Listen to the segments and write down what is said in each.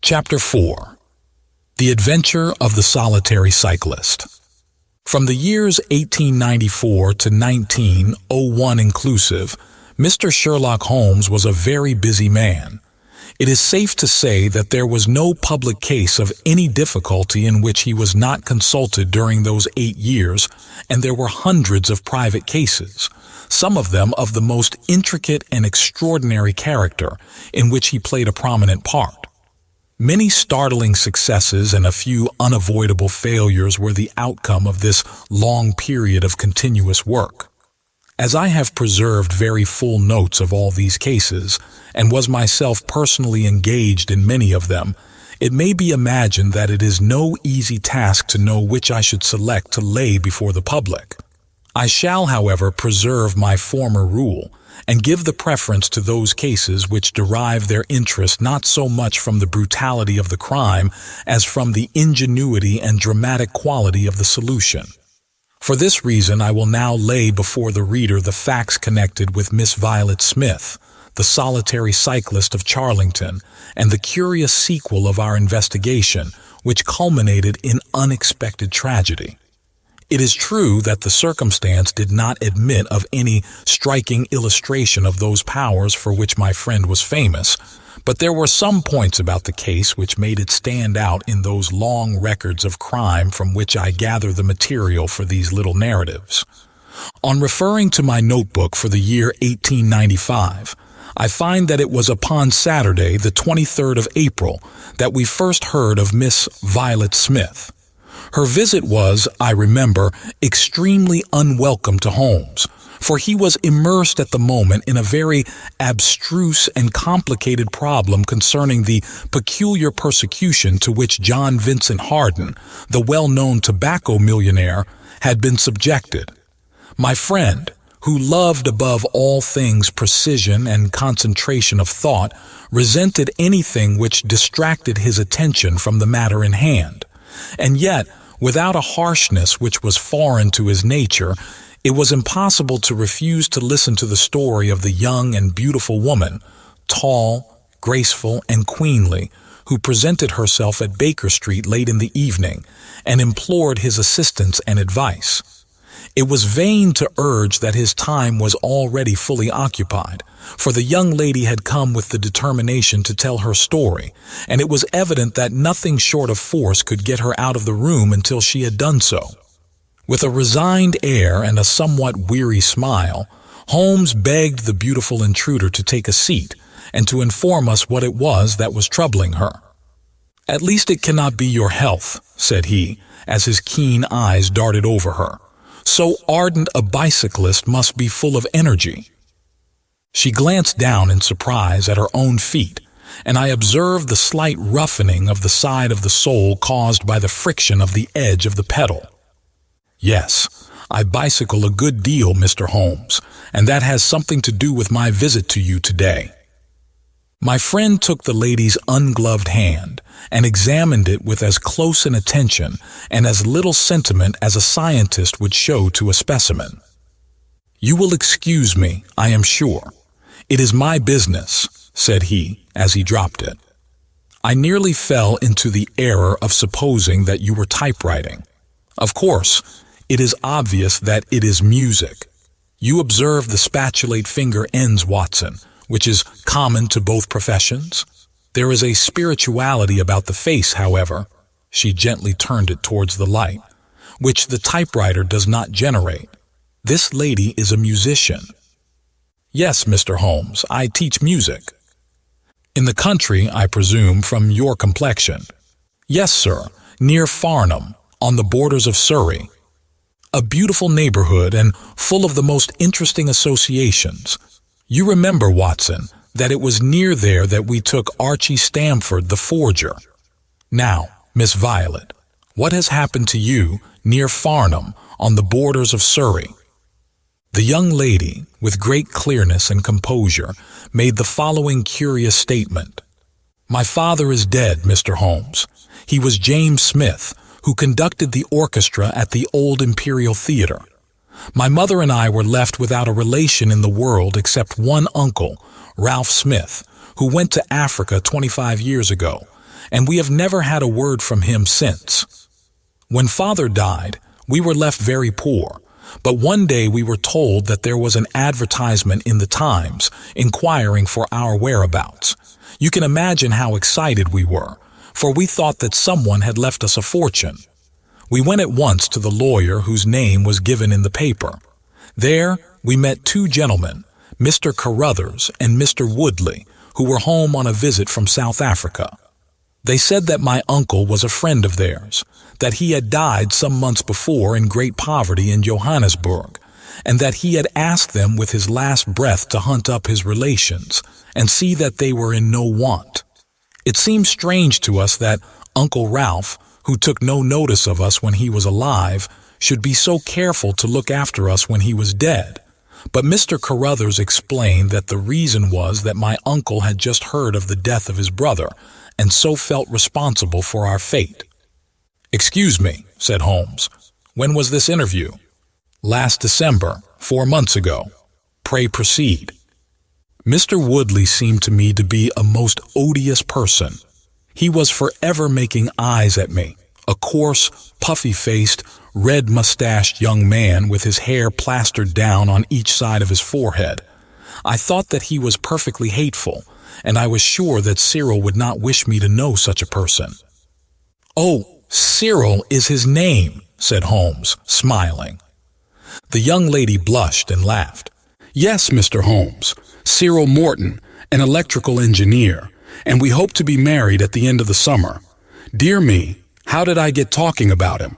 Chapter 4. The Adventure of the Solitary Cyclist. From the years 1894 to 1901 inclusive, Mr. Sherlock Holmes was a very busy man. It is safe to say that there was no public case of any difficulty in which he was not consulted during those 8 years, and there were hundreds of private cases, some of them of the most intricate and extraordinary character, in which he played a prominent part. Many startling successes and a few unavoidable failures were the outcome of this long period of continuous work. As I have preserved very full notes of all these cases, and was myself personally engaged in many of them, it may be imagined that it is no easy task to know which I should select to lay before the public. I shall, however, preserve my former rule, and give the preference to those cases which derive their interest not so much from the brutality of the crime as from the ingenuity and dramatic quality of the solution. For this reason I will now lay before the reader the facts connected with Miss Violet Smith, the solitary cyclist of Charlington, and the curious sequel of our investigation, which culminated in unexpected tragedy. It is true that the circumstance did not admit of any striking illustration of those powers for which my friend was famous, but there were some points about the case which made it stand out in those long records of crime from which I gather the material for these little narratives. On referring to my notebook for the year 1895, I find that it was upon Saturday, the 23rd of April, that we first heard of Miss Violet Smith. Her visit was, I remember, extremely unwelcome to Holmes, for he was immersed at the moment in a very abstruse and complicated problem concerning the peculiar persecution to which John Vincent Harden, the well-known tobacco millionaire, had been subjected. My friend, who loved above all things precision and concentration of thought, resented anything which distracted his attention from the matter in hand. And yet, without a harshness which was foreign to his nature, it was impossible to refuse to listen to the story of the young and beautiful woman, tall, graceful, and queenly, who presented herself at Baker Street late in the evening and implored his assistance and advice. It was vain to urge that his time was already fully occupied, for the young lady had come with the determination to tell her story, and it was evident that nothing short of force could get her out of the room until she had done so. With a resigned air and a somewhat weary smile, Holmes begged the beautiful intruder to take a seat and to inform us what it was that was troubling her. "At least it cannot be your health," said he, as his keen eyes darted over her. "So ardent a bicyclist must be full of energy." She glanced down in surprise at her own feet, and I observed the slight roughening of the side of the sole caused by the friction of the edge of the pedal. "Yes, I bicycle a good deal, Mr. Holmes, and that has something to do with my visit to you today." My friend took the lady's ungloved hand and examined it with as close an attention and as little sentiment as a scientist would show to a specimen. "You will excuse me, I am sure. It is my business," said he, as he dropped it. "I nearly fell into the error of supposing that you were typewriting. Of course, it is obvious that it is music. You observe the spatulate finger ends, Watson, which is common to both professions. There is a spirituality about the face, however," she gently turned it towards the light, "which the typewriter does not generate. This lady is a musician." "Yes, Mr. Holmes, I teach music." "In the country, I presume, from your complexion." "Yes, sir, near Farnham, on the borders of Surrey. A beautiful neighborhood and full of the most interesting associations. You remember, Watson, that it was near there that we took Archie Stamford the forger. Now, Miss Violet, what has happened to you near Farnham on the borders of Surrey?" The young lady, with great clearness and composure, made the following curious statement. "My father is dead, Mr. Holmes. He was James Smith, who conducted the orchestra at the Old Imperial Theatre. My mother and I were left without a relation in the world except one uncle, Ralph Smith, who went to Africa 25 years ago, and we have never had a word from him since. When Father died, we were left very poor, but one day we were told that there was an advertisement in the Times inquiring for our whereabouts. You can imagine how excited we were, for we thought that someone had left us a fortune. We went at once to the lawyer whose name was given in the paper. There we met two gentlemen, Mr. Carruthers and Mr. Woodley, who were home on a visit from South Africa. They said that my uncle was a friend of theirs, that he had died some months before in great poverty in Johannesburg, and that he had asked them with his last breath to hunt up his relations and see that they were in no want. It seemed strange to us that Uncle Ralph, who took no notice of us when he was alive, should be so careful to look after us when he was dead. But Mr. Carruthers explained that the reason was that my uncle had just heard of the death of his brother, and so felt responsible for our fate. "Excuse me," said Holmes. "When was this interview?" "Last December, 4 months ago. Pray proceed." Mr. Woodley seemed to me to be a most odious person. He was forever making eyes at me, a coarse, puffy-faced, red-mustached young man with his hair plastered down on each side of his forehead. I thought that he was perfectly hateful, and I was sure that Cyril would not wish me to know such a person. "Oh, Cyril is his name," said Holmes, smiling. The young lady blushed and laughed. "Yes, Mr. Holmes, Cyril Morton, an electrical engineer, and we hope to be married at the end of the summer. Dear me, how did I get talking about him?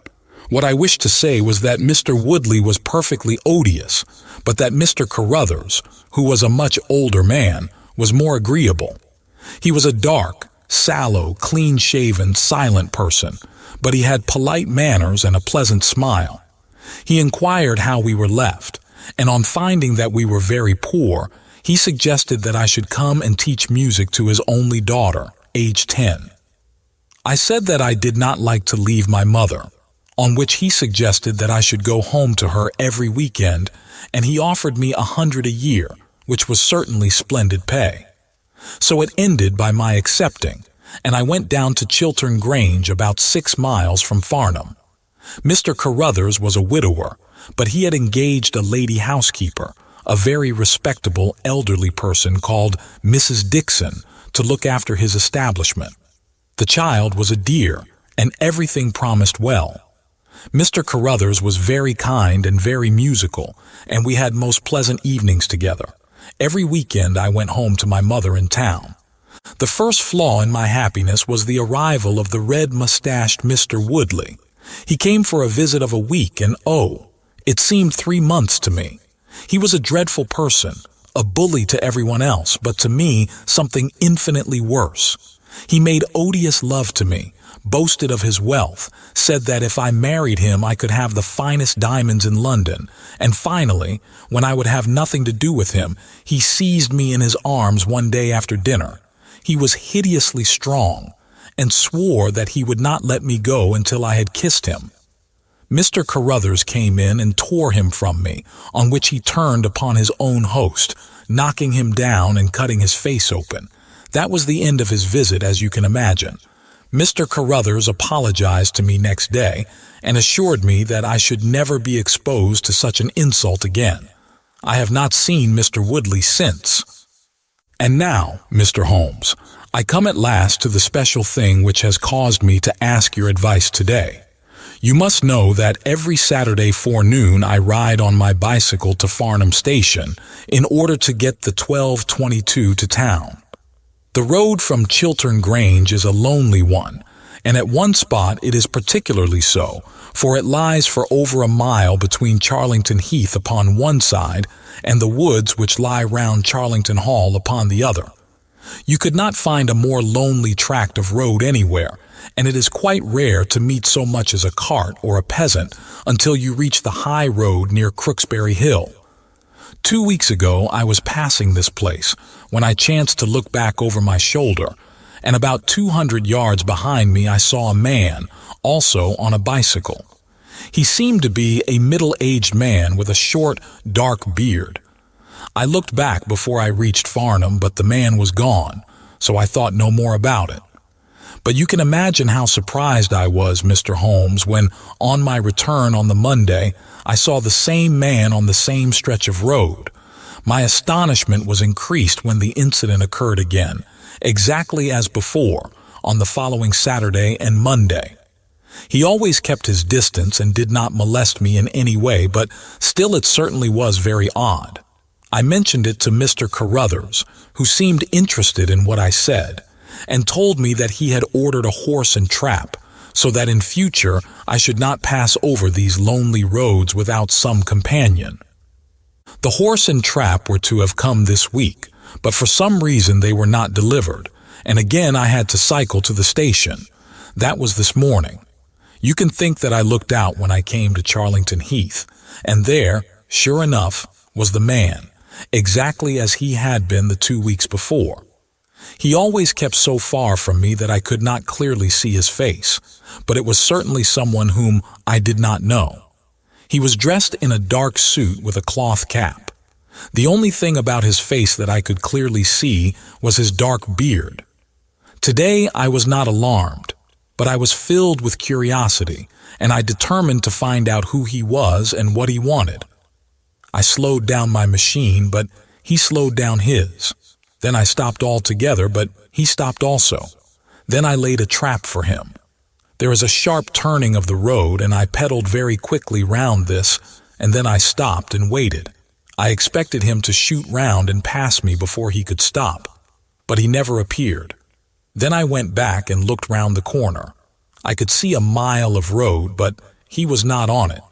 What I wished to say was that Mr. Woodley was perfectly odious, but that Mr. Carruthers, who was a much older man, was more agreeable. He was a dark, sallow, clean-shaven, silent person, but he had polite manners and a pleasant smile. He inquired how we were left, and on finding that we were very poor, he suggested that I should come and teach music to his only daughter, aged 10. I said that I did not like to leave my mother, on which he suggested that I should go home to her every weekend, and he offered me 100 a year, which was certainly splendid pay. So it ended by my accepting, and I went down to Chiltern Grange, about 6 miles from Farnham. Mr. Carruthers was a widower, but he had engaged a lady housekeeper, a very respectable elderly person called Mrs. Dixon, to look after his establishment. The child was a dear, and everything promised well. Mr. Carruthers was very kind and very musical, and we had most pleasant evenings together. Every weekend I went home to my mother in town. The first flaw in my happiness was the arrival of the red-mustached Mr. Woodley. He came for a visit of a week, and it seemed 3 months to me. He was a dreadful person, a bully to everyone else, but to me something infinitely worse. He made odious love to me, boasted of his wealth, said that if I married him I could have the finest diamonds in London, and finally, when I would have nothing to do with him, he seized me in his arms one day after dinner. He was hideously strong, and swore that he would not let me go until I had kissed him. Mr. Carruthers came in and tore him from me, on which he turned upon his own host, knocking him down and cutting his face open. That was the end of his visit, as you can imagine. Mr. Carruthers apologized to me next day and assured me that I should never be exposed to such an insult again. I have not seen Mr. Woodley since. And now, Mr. Holmes, I come at last to the special thing which has caused me to ask your advice today. You must know that every Saturday forenoon I ride on my bicycle to Farnham Station in order to get the 12:22 to town. The road from Chiltern Grange is a lonely one, and at one spot it is particularly so, for it lies for over a mile between Charlington Heath upon one side and the woods which lie round Charlington Hall upon the other. You could not find a more lonely tract of road anywhere, and it is quite rare to meet so much as a cart or a peasant until you reach the high road near Crooksbury Hill. 2 weeks ago I was passing this place when I chanced to look back over my shoulder, and about 200 yards behind me I saw a man, also on a bicycle. He seemed to be a middle-aged man with a short, dark beard. I looked back before I reached Farnham, but the man was gone, so I thought no more about it. But you can imagine how surprised I was, Mr. Holmes, when, on my return on the Monday, I saw the same man on the same stretch of road. My astonishment was increased when the incident occurred again, exactly as before, on the following Saturday and Monday. He always kept his distance and did not molest me in any way, but still it certainly was very odd. I mentioned it to Mr. Carruthers, who seemed interested in what I said, and told me that he had ordered a horse and trap, so that in future I should not pass over these lonely roads without some companion. The horse and trap were to have come this week, but for some reason they were not delivered, and again I had to cycle to the station. That was this morning. You can think that I looked out when I came to Charlington Heath, and there, sure enough, was the man, exactly as he had been the 2 weeks before. He always kept so far from me that I could not clearly see his face, but it was certainly someone whom I did not know. He was dressed in a dark suit with a cloth cap. The only thing about his face that I could clearly see was his dark beard. Today I was not alarmed, but I was filled with curiosity, and I determined to find out who he was and what he wanted. I slowed down my machine, but he slowed down his. Then I stopped altogether, but he stopped also. Then I laid a trap for him. There is a sharp turning of the road, and I pedaled very quickly round this, and then I stopped and waited. I expected him to shoot round and pass me before he could stop, but he never appeared. Then I went back and looked round the corner. I could see a mile of road, but he was not on it.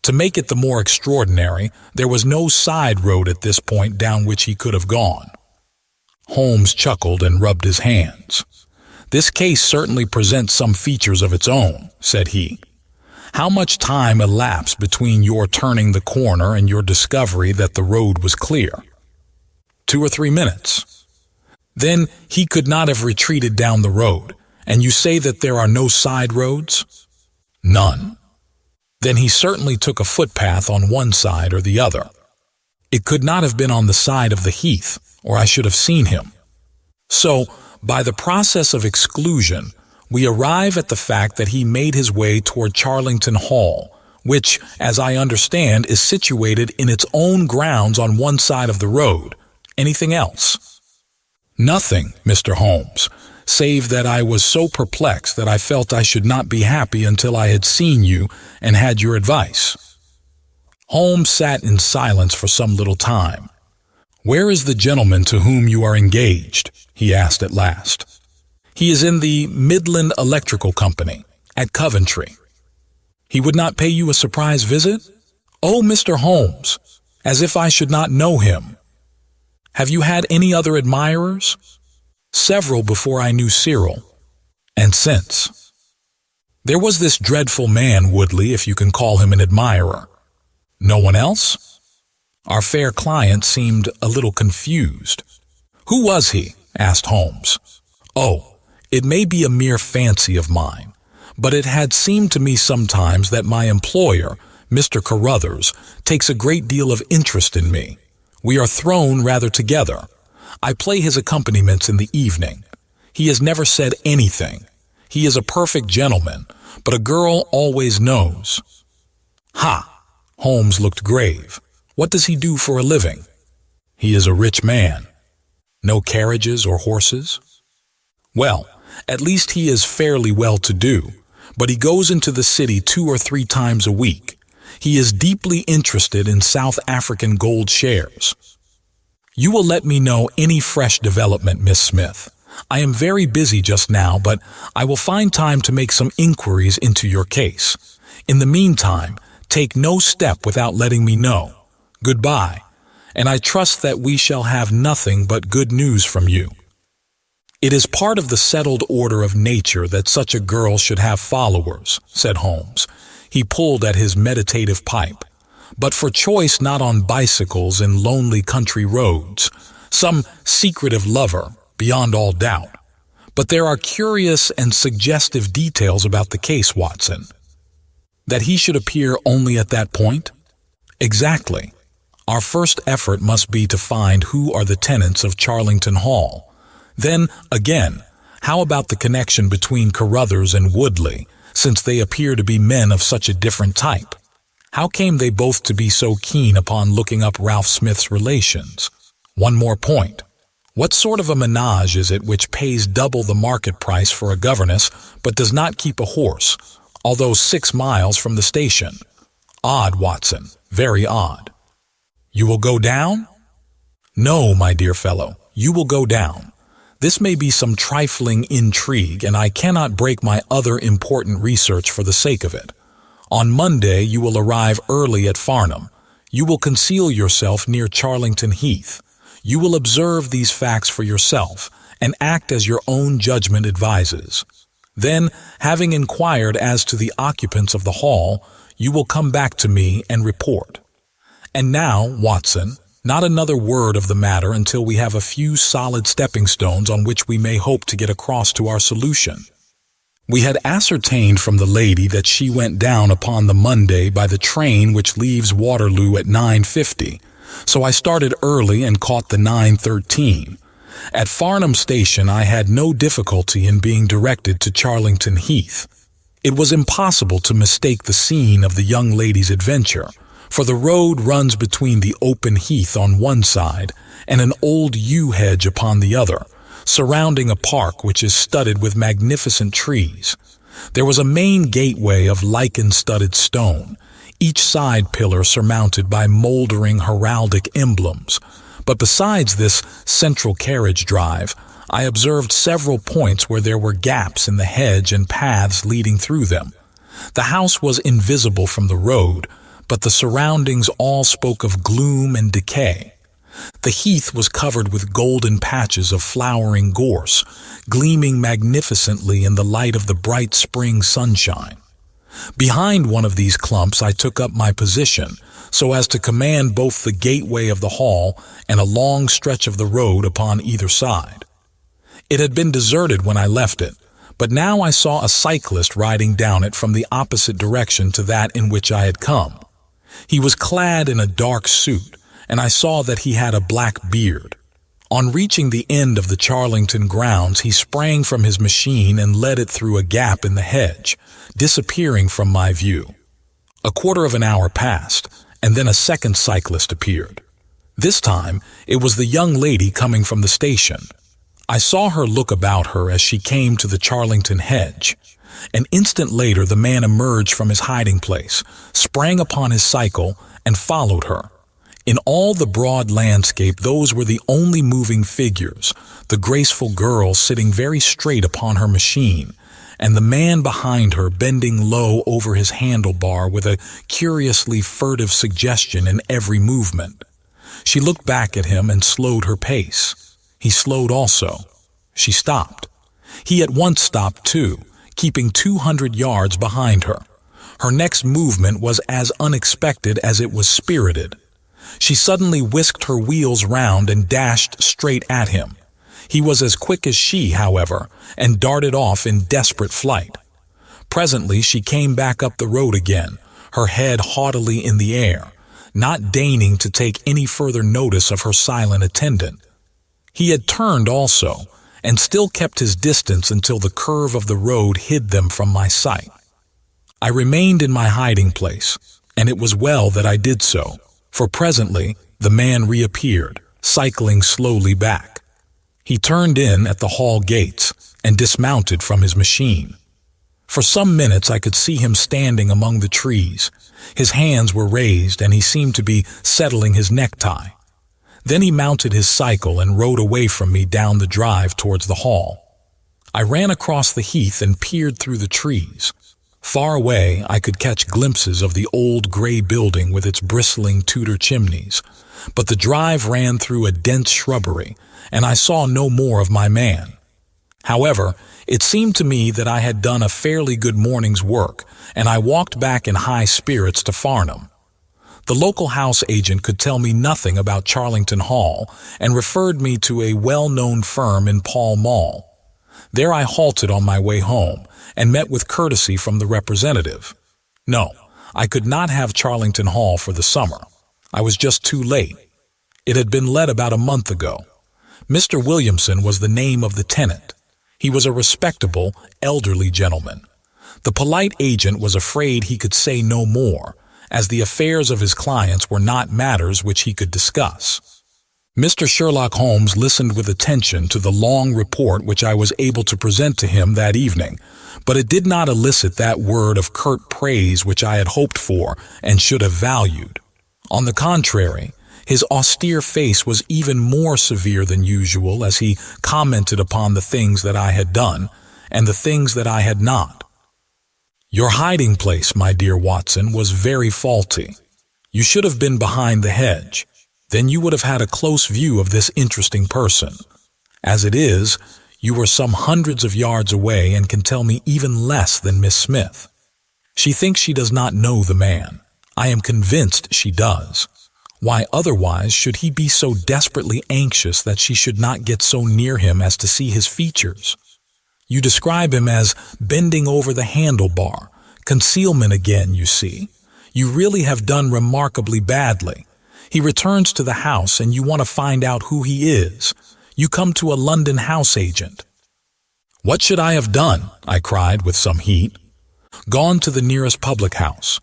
To make it the more extraordinary, there was no side road at this point down which he could have gone. Holmes chuckled and rubbed his hands. "This case certainly presents some features of its own," said he. "How much time elapsed between your turning the corner and your discovery that the road was clear?" 2 or 3 minutes. "Then he could not have retreated down the road, and you say that there are no side roads?" "None." "Then he certainly took a footpath on one side or the other. It could not have been on the side of the heath, or I should have seen him. So, by the process of exclusion, we arrive at the fact that he made his way toward Charlington Hall, which, as I understand, is situated in its own grounds on one side of the road. Anything else?" "Nothing, Mr. Holmes, save that I was so perplexed that I felt I should not be happy until I had seen you and had your advice." Holmes sat in silence for some little time. "Where is the gentleman to whom you are engaged?" he asked at last. "He is in the Midland Electrical Company, at Coventry." "He would not pay you a surprise visit?" "Oh, Mr. Holmes, as if I should not know him." "Have you had any other admirers?" "Several before I knew Cyril." "And since?" "There was this dreadful man, Woodley, if you can call him an admirer." "No one else?" Our fair client seemed a little confused. "Who was he?" asked Holmes. "Oh, it may be a mere fancy of mine, but it had seemed to me sometimes that my employer, Mr. Carruthers, takes a great deal of interest in me. We are thrown rather together. I play his accompaniments in the evening. He has never said anything. He is a perfect gentleman, but a girl always knows." "Ha!" Holmes looked grave. "What does he do for a living?" "He is a rich man." "No carriages or horses?" "Well, at least he is fairly well-to-do, but he goes into the city 2 or 3 times a week. He is deeply interested in South African gold shares." "You will let me know any fresh development, Miss Smith. I am very busy just now, but I will find time to make some inquiries into your case. In the meantime, take no step without letting me know. Goodbye, and I trust that we shall have nothing but good news from you." "It is part of the settled order of nature that such a girl should have followers," said Holmes. He pulled at his meditative pipe. "But for choice not on bicycles in lonely country roads. Some secretive lover, beyond all doubt. But there are curious and suggestive details about the case, Watson." "That he should appear only at that point?" "Exactly. Our first effort must be to find who are the tenants of Charlington Hall. Then, again, How about the connection between Carruthers and Woodley, since they appear to be men of such a different type? How came they both to be so keen upon looking up Ralph Smith's relations? One more point. What sort of a menage is it which pays double the market price for a governess but does not keep a horse, although 6 miles from the station? Odd, Watson, very odd. You will go down? No, my dear fellow, you will go down. This may be some trifling intrigue, and I cannot break my other important research for the sake of it. On Monday you will arrive early at Farnham. You will conceal yourself near Charlington Heath. You will observe these facts for yourself, and act as your own judgment advises. Then, having inquired as to the occupants of the hall, you will come back to me and report. And now, Watson, not another word of the matter until we have a few solid stepping stones on which we may hope to get across to our solution. We had ascertained from the lady that she went down upon the Monday by the train which leaves Waterloo at 9:50, so I started early and caught the 9:13. At Farnham Station I had no difficulty in being directed to Charlington Heath. It was impossible to mistake the scene of the young lady's adventure, for the road runs between the open heath on one side and an old yew hedge upon the other, surrounding a park which is studded with magnificent trees. There was a main gateway of lichen-studded stone, each side pillar surmounted by moldering heraldic emblems. But besides this central carriage drive, I observed several points where there were gaps in the hedge and paths leading through them. The house was invisible from the road, but the surroundings all spoke of gloom and decay. The heath was covered with golden patches of flowering gorse, gleaming magnificently in the light of the bright spring sunshine. Behind one of these clumps I took up my position, so as to command both the gateway of the hall and a long stretch of the road upon either side. It had been deserted when I left it, but now I saw a cyclist riding down it from the opposite direction to that in which I had come. He was clad in a dark suit, and I saw that he had a black beard. On reaching the end of the Charlington grounds, he sprang from his machine and led it through a gap in the hedge, disappearing from my view. A quarter of an hour passed, and then a second cyclist appeared. This time, it was the young lady coming from the station. I saw her look about her as she came to the Charlington hedge. An instant later, the man emerged from his hiding place, sprang upon his cycle, and followed her. In all the broad landscape, those were the only moving figures, the graceful girl sitting very straight upon her machine, and the man behind her bending low over his handlebar with a curiously furtive suggestion in every movement. She looked back at him and slowed her pace. He slowed also. She stopped. He at once stopped too, keeping 200 yards behind her. Her next movement was as unexpected as it was spirited. She suddenly whisked her wheels round and dashed straight at him. He was as quick as she, however, and darted off in desperate flight. Presently she came back up the road again, her head haughtily in the air, not deigning to take any further notice of her silent attendant. He had turned also, and still kept his distance until the curve of the road hid them from my sight. I remained in my hiding place, and it was well that I did so, for presently the man reappeared, cycling slowly back. He turned in at the hall gates and dismounted from his machine. For some minutes I could see him standing among the trees. His hands were raised and he seemed to be settling his necktie. Then he mounted his cycle and rode away from me down the drive towards the hall. I ran across the heath and peered through the trees. Far away I could catch glimpses of the old gray building with its bristling Tudor chimneys, but the drive ran through a dense shrubbery, and I saw no more of my man. However, it seemed to me that I had done a fairly good morning's work, and I walked back in high spirits to Farnham. The local house agent could tell me nothing about Charlington Hall and referred me to a well-known firm in Pall Mall. There I halted on my way home and met with courtesy from the representative. No, I could not have Charlington Hall for the summer. I was just too late. It had been let about a month ago. Mr. Williamson was the name of the tenant. He was a respectable, elderly gentleman. The polite agent was afraid he could say no more, as the affairs of his clients were not matters which he could discuss. Mr. Sherlock Holmes listened with attention to the long report which I was able to present to him that evening, but it did not elicit that word of curt praise which I had hoped for and should have valued. On the contrary, his austere face was even more severe than usual as he commented upon the things that I had done and the things that I had not. "Your hiding place, my dear Watson, was very faulty. You should have been behind the hedge. Then you would have had a close view of this interesting person. As it is, you were some hundreds of yards away and can tell me even less than Miss Smith. She thinks she does not know the man. I am convinced she does. Why otherwise should he be so desperately anxious that she should not get so near him as to see his features? You describe him as bending over the handlebar. Concealment again, you see. You really have done remarkably badly. He returns to the house and you want to find out who he is. You come to a London house agent." "What should I have done?" I cried with some heat. "Gone to the nearest public house.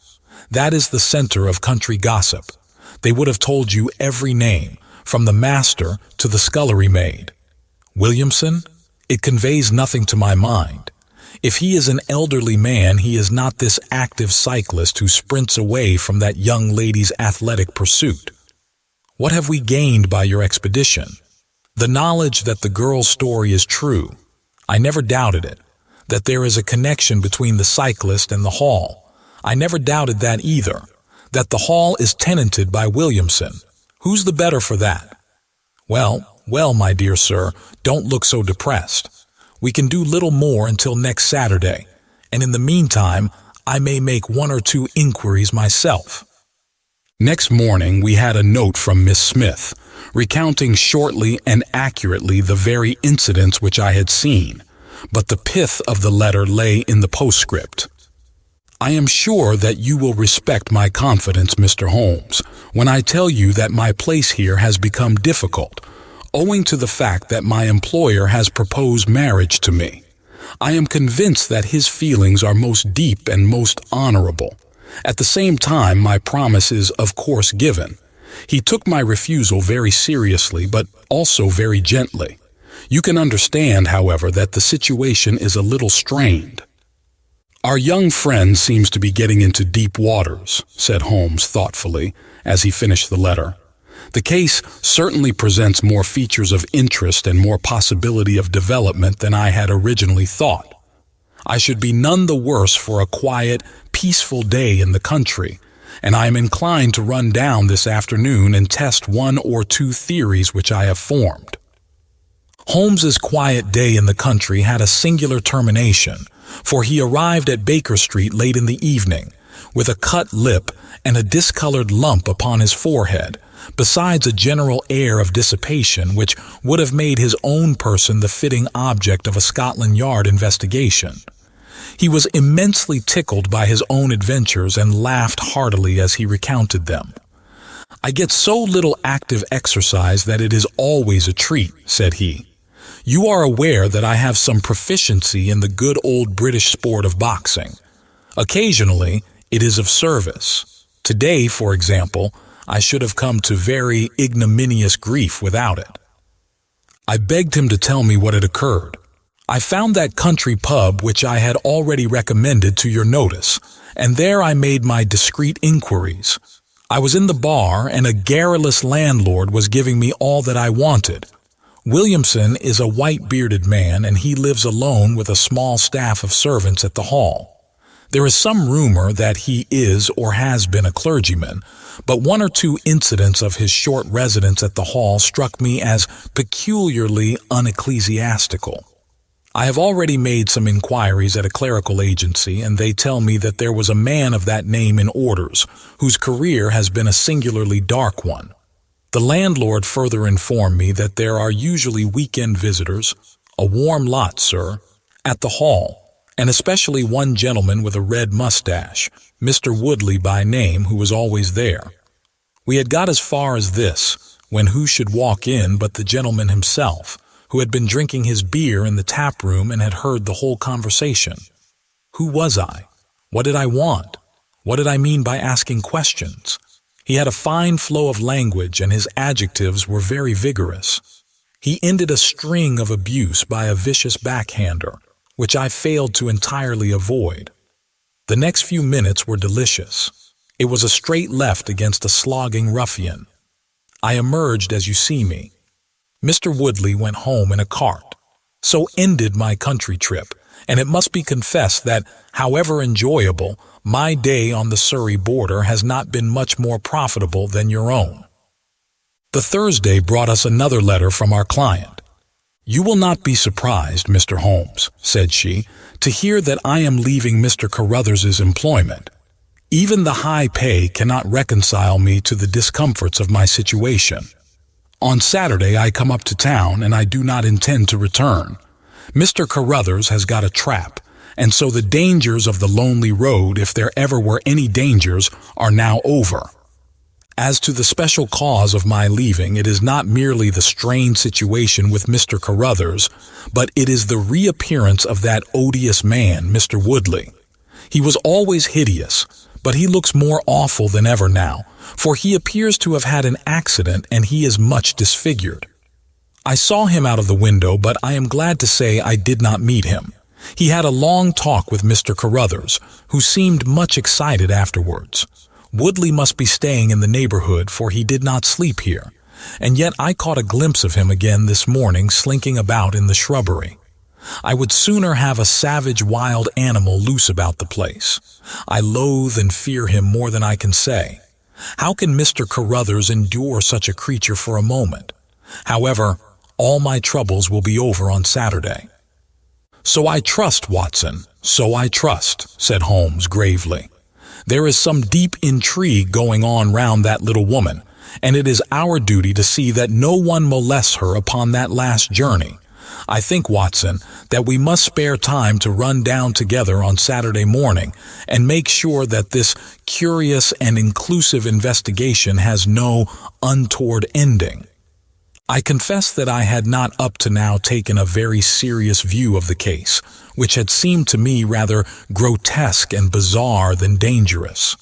That is the center of country gossip. They would have told you every name, from the master to the scullery maid. Williamson? It conveys nothing to my mind. If he is an elderly man, he is not this active cyclist who sprints away from that young lady's athletic pursuit. What have we gained by your expedition? The knowledge that the girl's story is true. I never doubted it. That there is a connection between the cyclist and the hall. I never doubted that either. That the hall is tenanted by Williamson. Who's the better for that? Well, my dear sir, don't look so depressed. We can do little more until next Saturday, and in the meantime, I may make one or two inquiries myself." Next morning, we had a note from Miss Smith, recounting shortly and accurately the very incidents which I had seen, but the pith of the letter lay in the postscript. "I am sure that you will respect my confidence, Mr. Holmes, when I tell you that my place here has become difficult, owing to the fact that my employer has proposed marriage to me. I am convinced that his feelings are most deep and most honorable. At the same time, my promise is of course given. He took my refusal very seriously, but also very gently. You can understand, however, that the situation is a little strained." "Our young friend seems to be getting into deep waters," said Holmes thoughtfully, as he finished the letter. "The case certainly presents more features of interest and more possibility of development than I had originally thought. I should be none the worse for a quiet, peaceful day in the country, and I am inclined to run down this afternoon and test one or two theories which I have formed." Holmes's quiet day in the country had a singular termination, for he arrived at Baker Street late in the evening, with a cut lip and a discolored lump upon his forehead, besides a general air of dissipation which would have made his own person the fitting object of a Scotland Yard investigation. He was immensely tickled by his own adventures and laughed heartily as he recounted them. "I get so little active exercise that it is always a treat," said he. "You are aware that I have some proficiency in the good old British sport of boxing. Occasionally, it is of service. Today, for example, I should have come to very ignominious grief without it." I begged him to tell me what had occurred. "I found that country pub which I had already recommended to your notice, and there I made my discreet inquiries. I was in the bar, and a garrulous landlord was giving me all that I wanted. Williamson is a white-bearded man, and he lives alone with a small staff of servants at the hall. There is some rumor that he is or has been a clergyman, but one or two incidents of his short residence at the hall struck me as peculiarly unecclesiastical. I have already made some inquiries at a clerical agency, and they tell me that there was a man of that name in orders, whose career has been a singularly dark one. The landlord further informed me that there are usually weekend visitors, a warm lot, sir, at the hall, and especially one gentleman with a red mustache, Mr. Woodley by name, who was always there. We had got as far as this, when who should walk in but the gentleman himself, who had been drinking his beer in the tap room and had heard the whole conversation. Who was I? What did I want? What did I mean by asking questions? He had a fine flow of language, and his adjectives were very vigorous. He ended a string of abuse by a vicious backhander, which I failed to entirely avoid. The next few minutes were delicious. It was a straight left against a slogging ruffian. I emerged as you see me. Mr. Woodley went home in a cart. So ended my country trip, and it must be confessed that, however enjoyable, my day on the Surrey border has not been much more profitable than your own. The Thursday brought us another letter from our client. "You will not be surprised, Mr. Holmes," said she, "to hear that I am leaving Mr. Carruthers's employment. Even the high pay cannot reconcile me to the discomforts of my situation. On Saturday I come up to town, and I do not intend to return. Mr. Carruthers has got a trap, and so the dangers of the lonely road, if there ever were any dangers, are now over. As to the special cause of my leaving, it is not merely the strained situation with Mr. Carruthers, but it is the reappearance of that odious man, Mr. Woodley. He was always hideous, but he looks more awful than ever now, for he appears to have had an accident and he is much disfigured. I saw him out of the window, but I am glad to say I did not meet him. He had a long talk with Mr. Carruthers, who seemed much excited afterwards. Woodley must be staying in the neighborhood, for he did not sleep here, and yet I caught a glimpse of him again this morning slinking about in the shrubbery. I would sooner have a savage wild animal loose about the place. I loathe and fear him more than I can say. How can Mr. Carruthers endure such a creature for a moment? However, all my troubles will be over on Saturday." "So I trust, Watson, so I trust," said Holmes gravely. "There is some deep intrigue going on round that little woman, and it is our duty to see that no one molests her upon that last journey. I think, Watson, that we must spare time to run down together on Saturday morning and make sure that this curious and inclusive investigation has no untoward ending." I confess that I had not up to now taken a very serious view of the case, which had seemed to me rather grotesque and bizarre than dangerous.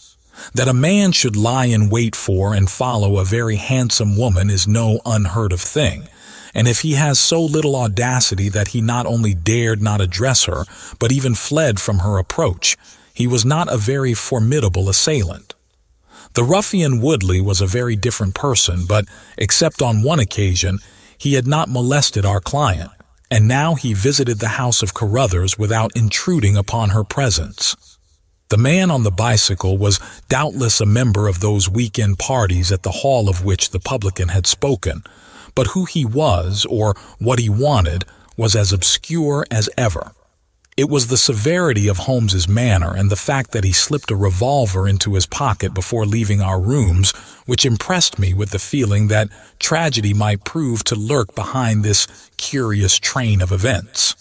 That a man should lie in wait for and follow a very handsome woman is no unheard of thing, and if he has so little audacity that he not only dared not address her, but even fled from her approach, he was not a very formidable assailant. The ruffian Woodley was a very different person, but, except on one occasion, he had not molested our client, and now he visited the house of Carruthers without intruding upon her presence. The man on the bicycle was doubtless a member of those week-end parties at the hall of which the publican had spoken, but who he was, or what he wanted, was as obscure as ever. It was the severity of Holmes's manner and the fact that he slipped a revolver into his pocket before leaving our rooms which impressed me with the feeling that tragedy might prove to lurk behind this curious train of events.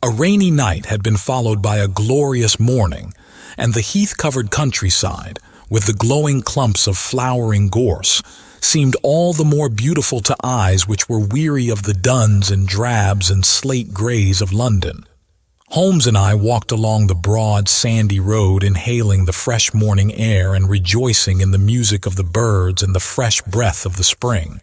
A rainy night had been followed by a glorious morning, and the heath-covered countryside, with the glowing clumps of flowering gorse, seemed all the more beautiful to eyes which were weary of the duns and drabs and slate-grays of London. Holmes and I walked along the broad, sandy road, inhaling the fresh morning air and rejoicing in the music of the birds and the fresh breath of the spring.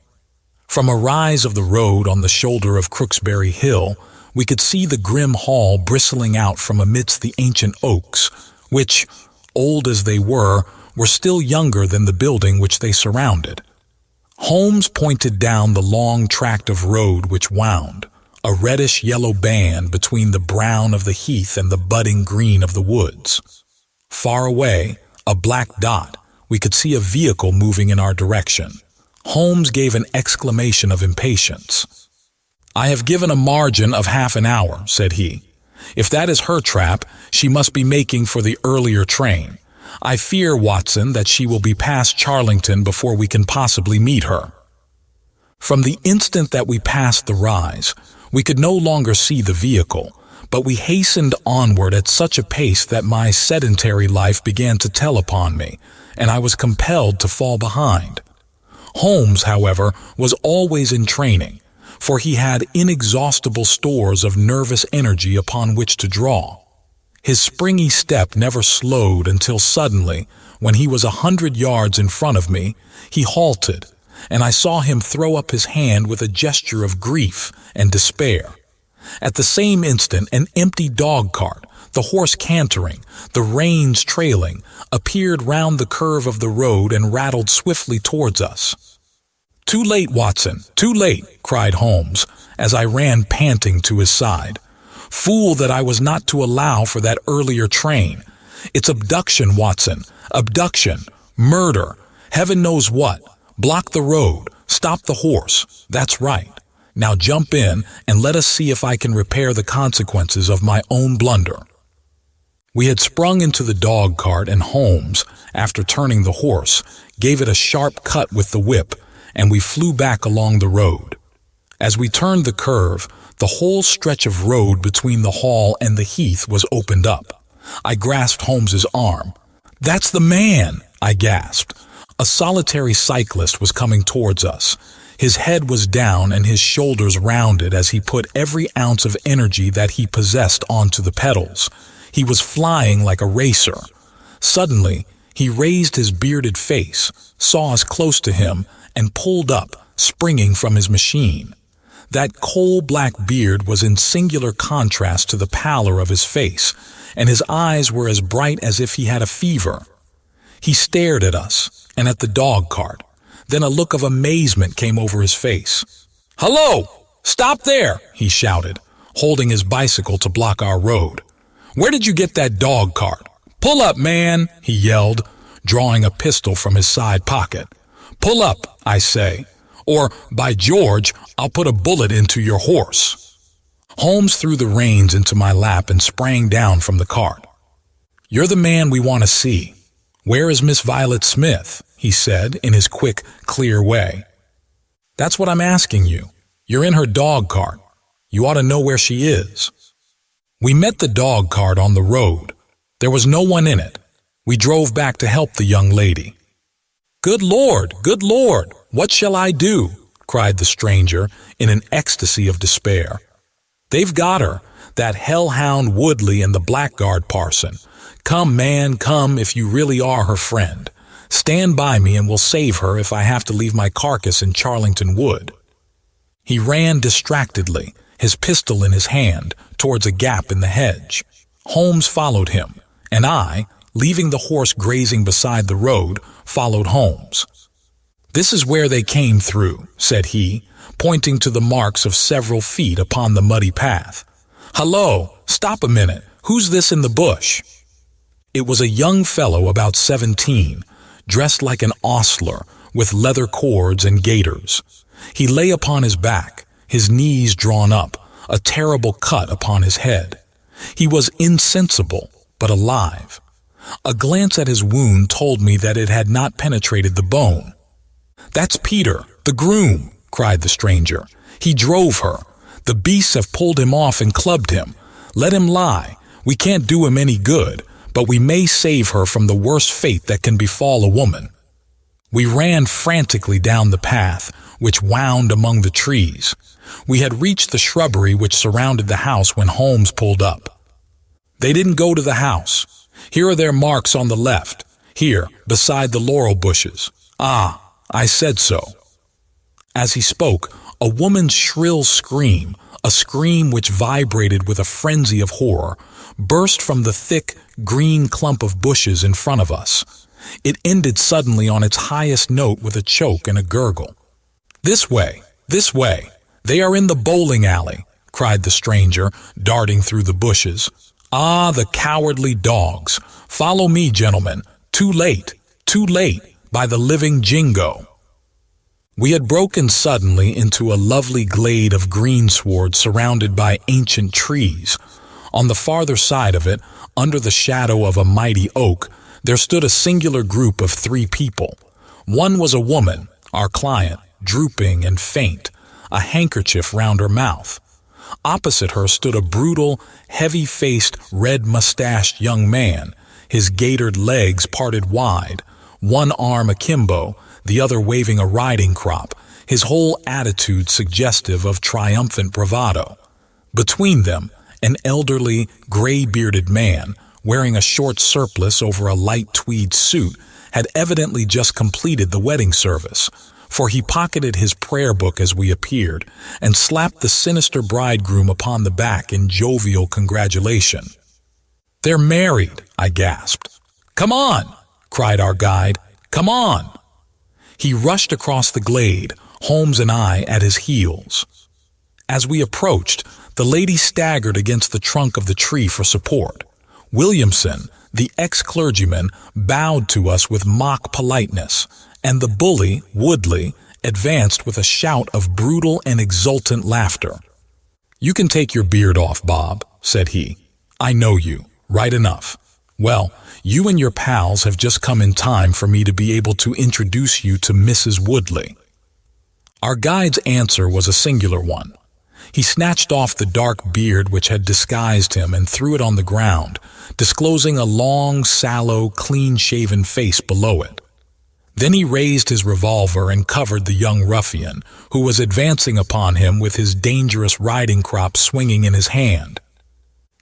From a rise of the road on the shoulder of Crooksbury Hill, we could see the grim hall bristling out from amidst the ancient oaks, which, old as they were still younger than the building which they surrounded. Holmes pointed down the long tract of road which wound, a reddish-yellow band between the brown of the heath and the budding green of the woods. Far away, a black dot, we could see a vehicle moving in our direction. Holmes gave an exclamation of impatience. "I have given a margin of half an hour," said he. "If that is her trap, she must be making for the earlier train. I fear, Watson, that she will be past Charlington before we can possibly meet her." From the instant that we passed the rise, we could no longer see the vehicle, but we hastened onward at such a pace that my sedentary life began to tell upon me, and I was compelled to fall behind. Holmes, however, was always in training, for he had inexhaustible stores of nervous energy upon which to draw. His springy step never slowed until suddenly, when he was 100 yards in front of me, he halted, and I saw him throw up his hand with a gesture of grief and despair. At the same instant, an empty dog cart, the horse cantering, the reins trailing, appeared round the curve of the road and rattled swiftly towards us. "Too late, Watson, too late," cried Holmes, as I ran panting to his side. "Fool that I was not to allow for that earlier train. It's abduction, Watson, abduction, murder, heaven knows what. Block the road, stop the horse, that's right. Now jump in and let us see if I can repair the consequences of my own blunder." We had sprung into the dog cart, and Holmes, after turning the horse, gave it a sharp cut with the whip, and we flew back along the road. As we turned the curve, the whole stretch of road between the hall and the heath was opened up. I grasped Holmes's arm. "That's the man!" I gasped. A solitary cyclist was coming towards us. His head was down and his shoulders rounded as he put every ounce of energy that he possessed onto the pedals. He was flying like a racer. Suddenly, he raised his bearded face, saw us close to him, and pulled up, springing from his machine. That coal-black beard was in singular contrast to the pallor of his face, and his eyes were as bright as if he had a fever. He stared at us, and at the dog cart. Then a look of amazement came over his face. "Hello! Stop there!" he shouted, holding his bicycle to block our road. "Where did you get that dog cart? Pull up, man!" he yelled, drawing a pistol from his side pocket. "Pull up, I say, or, by George, I'll put a bullet into your horse." Holmes threw the reins into my lap and sprang down from the cart. "You're the man we want to see. Where is Miss Violet Smith?" he said in his quick, clear way. "That's what I'm asking you. You're in her dog cart. You ought to know where she is." We met the dog cart on the road. There was no one in it. We drove back to help the young lady. Good Lord! What shall I do?" cried the stranger in an ecstasy of despair. "They've got her, that hellhound Woodley and the blackguard parson. Come, man, come, if you really are her friend. Stand by me and we'll save her if I have to leave my carcass in Charlington Wood." He ran distractedly, his pistol in his hand, towards a gap in the hedge. Holmes followed him, and I, leaving the horse grazing beside the road, followed Holmes. "This is where they came through," said he, pointing to the marks of several feet upon the muddy path. "Hello, stop a minute. Who's this in the bush?" It was a young fellow about 17, dressed like an ostler, with leather cords and gaiters. He lay upon his back, his knees drawn up, a terrible cut upon his head. He was insensible, but alive. A glance at his wound told me that it had not penetrated the bone. "That's Peter, the groom," cried the stranger. "He drove her. The beasts have pulled him off and clubbed him. Let him lie. We can't do him any good, but we may save her from the worst fate that can befall a woman." We ran frantically down the path, which wound among the trees. We had reached the shrubbery which surrounded the house when Holmes pulled up. "They didn't go to the house. Here are their marks on the left, here, beside the laurel bushes. Ah, I said so." As he spoke, a woman's shrill scream, a scream which vibrated with a frenzy of horror, burst from the thick, green clump of bushes in front of us. It ended suddenly on its highest note with a choke and a gurgle. This way! They are in the bowling alley," cried the stranger, darting through the bushes. "Ah, the cowardly dogs! Follow me, gentlemen. Too late, by the living Jingo." We had broken suddenly into a lovely glade of greensward surrounded by ancient trees. On the farther side of it, under the shadow of a mighty oak, there stood a singular group of 3 people. One was a woman, our client, drooping and faint, a handkerchief round her mouth. Opposite her stood a brutal, heavy-faced, red-mustached young man, his gaitered legs parted wide, one arm akimbo, the other waving a riding crop, his whole attitude suggestive of triumphant bravado. Between them, an elderly, gray-bearded man, wearing a short surplice over a light tweed suit, had evidently just completed the wedding service, for he pocketed his prayer book as we appeared and slapped the sinister bridegroom upon the back in jovial congratulation. "They're married," I gasped. "Come on," cried our guide. "Come on." He rushed across the glade, Holmes and I at his heels. As we approached, the lady staggered against the trunk of the tree for support. Williamson, the ex-clergyman, bowed to us with mock politeness, and the bully, Woodley, advanced with a shout of brutal and exultant laughter. "You can take your beard off, Bob," said he. "I know you, right enough. Well, you and your pals have just come in time for me to be able to introduce you to Mrs. Woodley." Our guide's answer was a singular one. He snatched off the dark beard which had disguised him and threw it on the ground, disclosing a long, sallow, clean-shaven face below it. Then he raised his revolver and covered the young ruffian, who was advancing upon him with his dangerous riding crop swinging in his hand.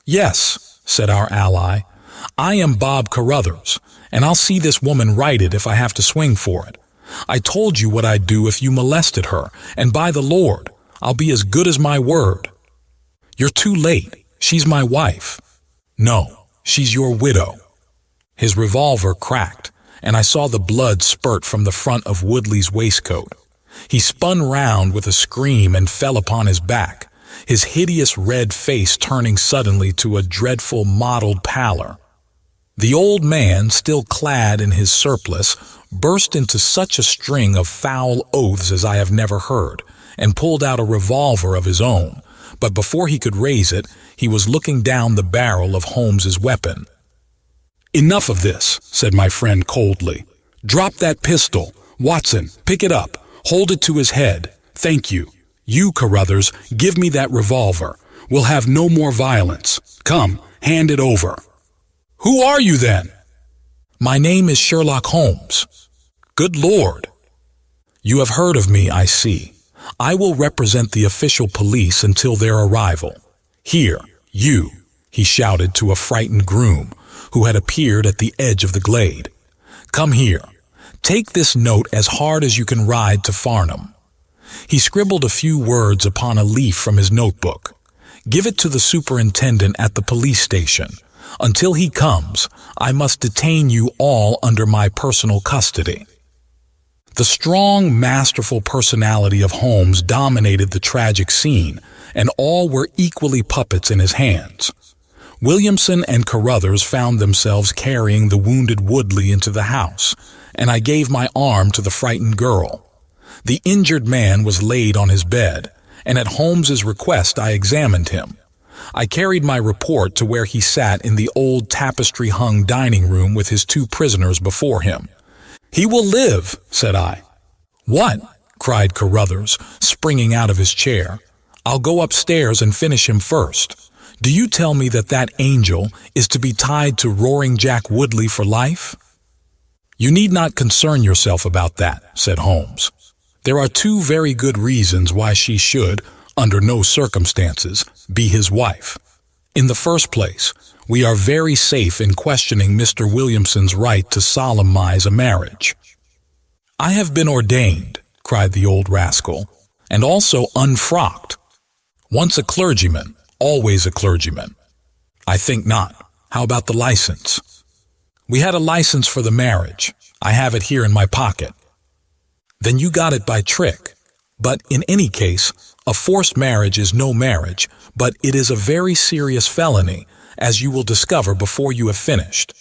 "Yes," said our ally, "I am Bob Carruthers, and I'll see this woman righted if I have to swing for it. I told you what I'd do if you molested her, and by the Lord, I'll be as good as my word." "You're too late. She's my wife." "No, she's your widow." His revolver cracked, and I saw the blood spurt from the front of Woodley's waistcoat. He spun round with a scream and fell upon his back, his hideous red face turning suddenly to a dreadful mottled pallor. The old man, still clad in his surplice, burst into such a string of foul oaths as I have never heard, and pulled out a revolver of his own, but before he could raise it, he was looking down the barrel of Holmes's weapon. "Enough of this," said my friend coldly. "Drop that pistol. Watson, pick it up. Hold it to his head. Thank you. You, Carruthers, give me that revolver. We'll have no more violence. Come, hand it over." "Who are you, then?" "My name is Sherlock Holmes." "Good Lord." "You have heard of me, I see. I will represent the official police until their arrival. Here, you," he shouted to a frightened groom who had appeared at the edge of the glade. "Come here. Take this note as hard as you can ride to Farnham." He scribbled a few words upon a leaf from his notebook. "Give it to the superintendent at the police station. Until he comes, I must detain you all under my personal custody." The strong, masterful personality of Holmes dominated the tragic scene, and all were equally puppets in his hands. Williamson and Carruthers found themselves carrying the wounded Woodley into the house, and I gave my arm to the frightened girl. The injured man was laid on his bed, and at Holmes's request I examined him. I carried my report to where he sat in the old tapestry-hung dining room with his two prisoners before him. "He will live," said I. "What?" cried Carruthers, springing out of his chair. "I'll go upstairs and finish him first. Do you tell me that that angel is to be tied to Roaring Jack Woodley for life?" "You need not concern yourself about that," said Holmes. "There are two very good reasons why she should, under no circumstances, be his wife. In the first place, we are very safe in questioning Mr. Williamson's right to solemnize a marriage." "I have been ordained," cried the old rascal, "and also unfrocked. Once a clergyman, always a clergyman." "I think not. How about the license?" "We had a license for the marriage. I have it here in my pocket." "Then you got it by trick. But in any case, a forced marriage is no marriage, but it is a very serious felony, as you will discover before you have finished.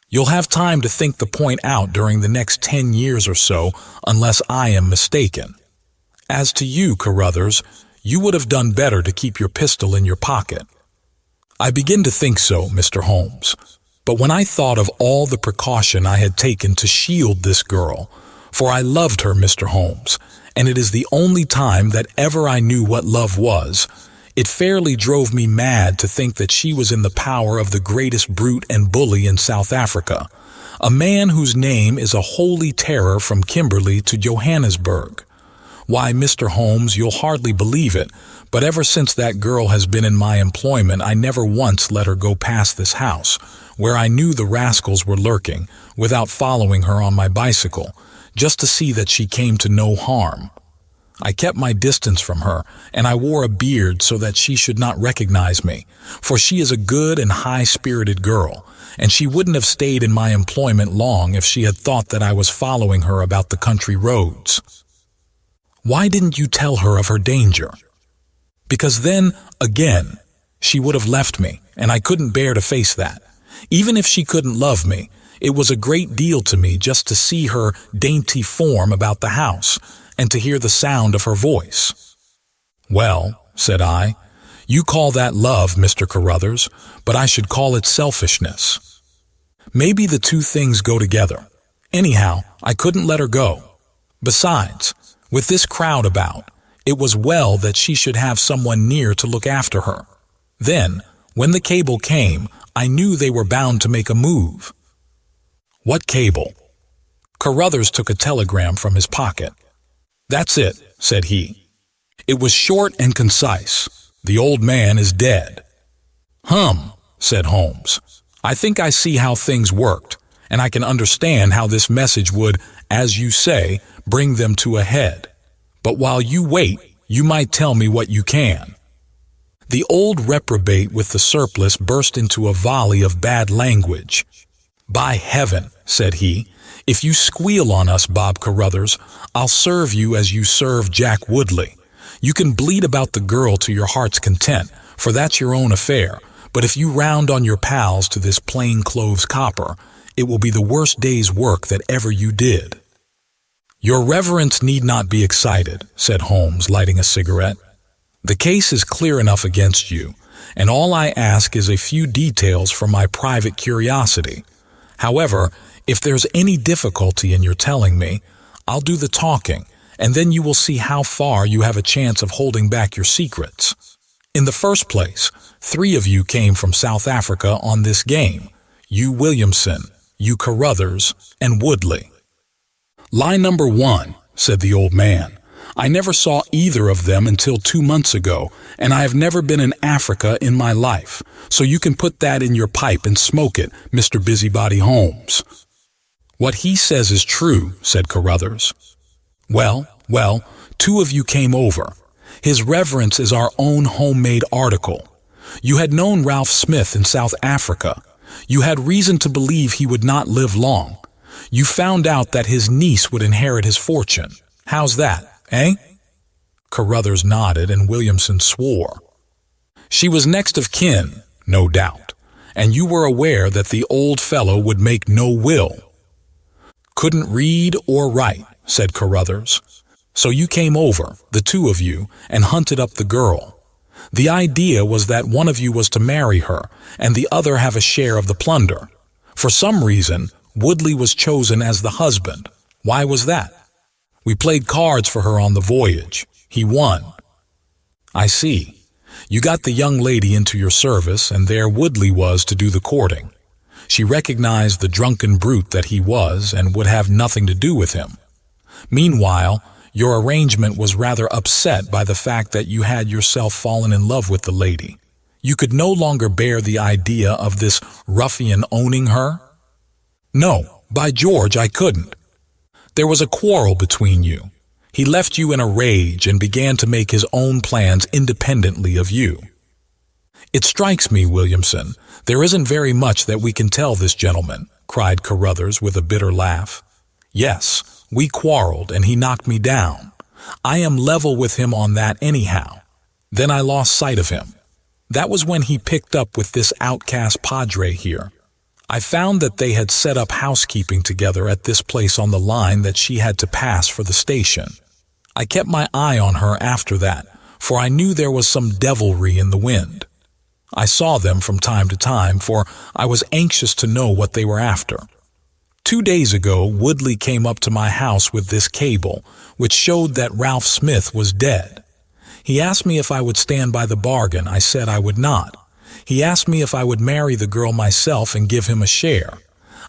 You'll have time to think the point out during the next 10 years or so, unless I am mistaken. As to you, Carruthers, you would have done better to keep your pistol in your pocket." "I begin to think so, Mr. Holmes. But when I thought of all the precaution I had taken to shield this girl, for I loved her, Mr. Holmes, and it is the only time that ever I knew what love was, it fairly drove me mad to think that she was in the power of the greatest brute and bully in South Africa, a man whose name is a holy terror from Kimberley to Johannesburg. Why, Mr. Holmes, you'll hardly believe it, but ever since that girl has been in my employment, I never once let her go past this house, where I knew the rascals were lurking, without following her on my bicycle, just to see that she came to no harm. I kept my distance from her, and I wore a beard so that she should not recognize me, for she is a good and high-spirited girl, and she wouldn't have stayed in my employment long if she had thought that I was following her about the country roads. Why didn't you tell her of her danger? Because then, again, she would have left me, and I couldn't bear to face that. Even if she couldn't love me, it was a great deal to me just to see her dainty form about the house, and to hear the sound of her voice. Well, said I, you call that love, Mr. Carruthers, but I should call it selfishness. Maybe the two things go together. Anyhow, I couldn't let her go. Besides, with this crowd about, it was well that she should have someone near to look after her. Then, when the cable came, I knew they were bound to make a move. What cable? Carruthers took a telegram from his pocket. That's it, said he. It was short and concise. The old man is dead. Said Holmes. I think I see how things worked, and I can understand how this message would, as you say, bring them to a head. But while you wait, you might tell me what you can. The old reprobate with the surplice burst into a volley of bad language. By heaven, said he, if you squeal on us, Bob Carruthers, I'll serve you as you serve Jack Woodley. You can bleat about the girl to your heart's content, for that's your own affair, but if you round on your pals to this plainclothes copper, it will be the worst day's work that ever you did. Your reverence need not be excited, said Holmes, lighting a cigarette. The case is clear enough against you, and all I ask is a few details for my private curiosity. However, if there's any difficulty in your telling me, I'll do the talking, and then you will see how far you have a chance of holding back your secrets. In the first place, 3 of you came from South Africa on this game. You Williamson, you Carruthers, and Woodley. Lie number 1, said the old man. I never saw either of them until 2 months ago, and I have never been in Africa in my life, so you can put that in your pipe and smoke it, Mr. Busybody Holmes. What he says is true, said Carruthers. Well, 2 of you came over. His reverence is our own homemade article. You had known Ralph Smith in South Africa. You had reason to believe he would not live long. You found out that his niece would inherit his fortune. How's that, eh? Carruthers nodded and Williamson swore. She was next of kin, no doubt, and you were aware that the old fellow would make no will. Couldn't read or write, said Carruthers. So you came over, the 2 of you, and hunted up the girl. The idea was that one of you was to marry her, and the other have a share of the plunder. For some reason, Woodley was chosen as the husband. Why was that? We played cards for her on the voyage. He won. I see. You got the young lady into your service, and there Woodley was to do the courting. She recognized the drunken brute that he was and would have nothing to do with him. Meanwhile, your arrangement was rather upset by the fact that you had yourself fallen in love with the lady. You could no longer bear the idea of this ruffian owning her? No, by George, I couldn't. There was a quarrel between you. He left you in a rage and began to make his own plans independently of you. It strikes me, Williamson, there isn't very much that we can tell this gentleman, cried Carruthers with a bitter laugh. Yes, we quarreled and he knocked me down. I am level with him on that anyhow. Then I lost sight of him. That was when he picked up with this outcast padre here. I found that they had set up housekeeping together at this place on the line that she had to pass for the station. I kept my eye on her after that, for I knew there was some devilry in the wind. I saw them from time to time, for I was anxious to know what they were after. 2 days ago, Woodley came up to my house with this cable, which showed that Ralph Smith was dead. He asked me if I would stand by the bargain. I said I would not. He asked me if I would marry the girl myself and give him a share.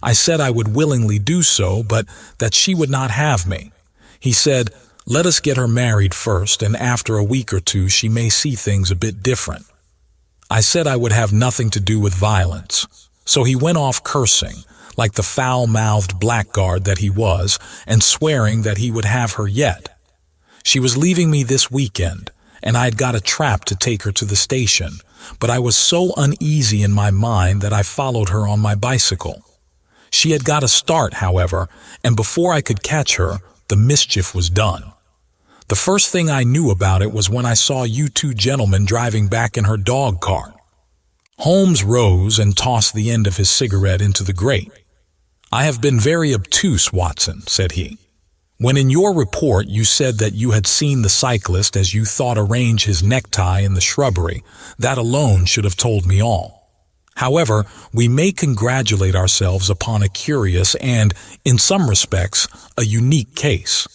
I said I would willingly do so, but that she would not have me. He said, Let us get her married first, and after a week or two she may see things a bit different." I said I would have nothing to do with violence, so he went off cursing, like the foul-mouthed blackguard that he was, and swearing that he would have her yet. She was leaving me this weekend, and I had got a trap to take her to the station, but I was so uneasy in my mind that I followed her on my bicycle. She had got a start, however, and before I could catch her, the mischief was done. The first thing I knew about it was when I saw you two gentlemen driving back in her dog cart. Holmes rose and tossed the end of his cigarette into the grate. "I have been very obtuse, Watson," said he. "When in your report you said that you had seen the cyclist as you thought arrange his necktie in the shrubbery, that alone should have told me all. However, we may congratulate ourselves upon a curious and, in some respects, a unique case.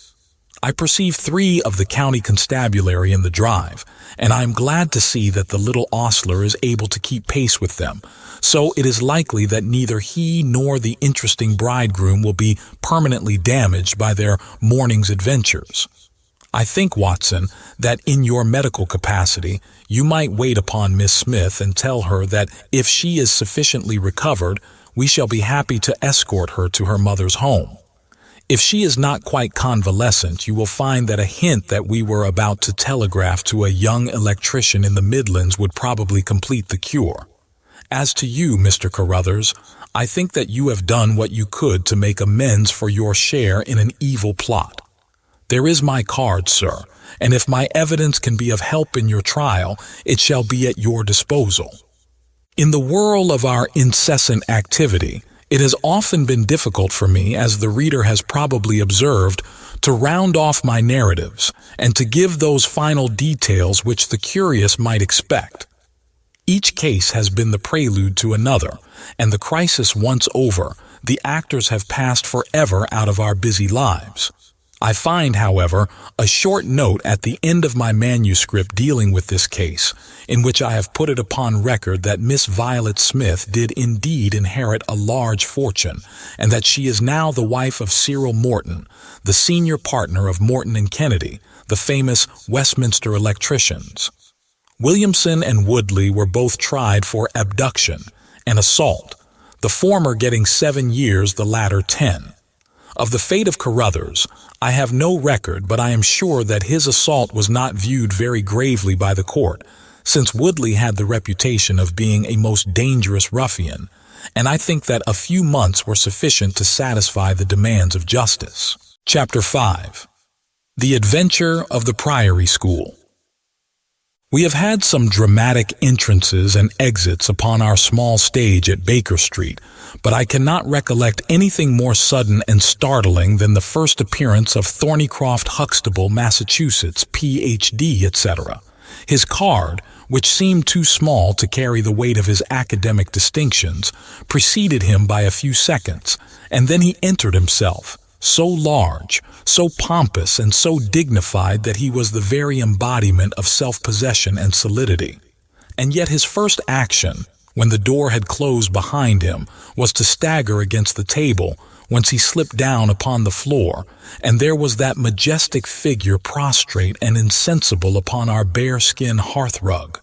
I perceive 3 of the county constabulary in the drive, and I am glad to see that the little ostler is able to keep pace with them, so it is likely that neither he nor the interesting bridegroom will be permanently damaged by their morning's adventures. I think, Watson, that in your medical capacity you might wait upon Miss Smith and tell her that if she is sufficiently recovered, we shall be happy to escort her to her mother's home. If she is not quite convalescent, you will find that a hint that we were about to telegraph to a young electrician in the Midlands would probably complete the cure. As to you, Mr. Carruthers, I think that you have done what you could to make amends for your share in an evil plot. There is my card, sir, and if my evidence can be of help in your trial, it shall be at your disposal. In the whirl of our incessant activity, it has often been difficult for me, as the reader has probably observed, to round off my narratives and to give those final details which the curious might expect. Each case has been the prelude to another, and the crisis once over, the actors have passed forever out of our busy lives. I find, however, a short note at the end of my manuscript dealing with this case, in which I have put it upon record that Miss Violet Smith did indeed inherit a large fortune, and that she is now the wife of Cyril Morton, the senior partner of Morton and Kennedy, the famous Westminster electricians. Williamson and Woodley were both tried for abduction and assault, the former getting 7 years, the latter 10. Of the fate of Carruthers, I have no record, but I am sure that his assault was not viewed very gravely by the court, since Woodley had the reputation of being a most dangerous ruffian, and I think that a few months were sufficient to satisfy the demands of justice. Chapter 5. The Adventure of the Priory School. We have had some dramatic entrances and exits upon our small stage at Baker Street, but I cannot recollect anything more sudden and startling than the first appearance of Thornycroft Huxtable, Massachusetts, Ph.D., etc. His card, which seemed too small to carry the weight of his academic distinctions, preceded him by a few seconds, and then he entered himself, so large, so pompous, and so dignified that he was the very embodiment of self-possession and solidity. And yet his first action, when the door had closed behind him, was to stagger against the table, whence he slipped down upon the floor, and there was that majestic figure prostrate and insensible upon our bearskin hearthrug.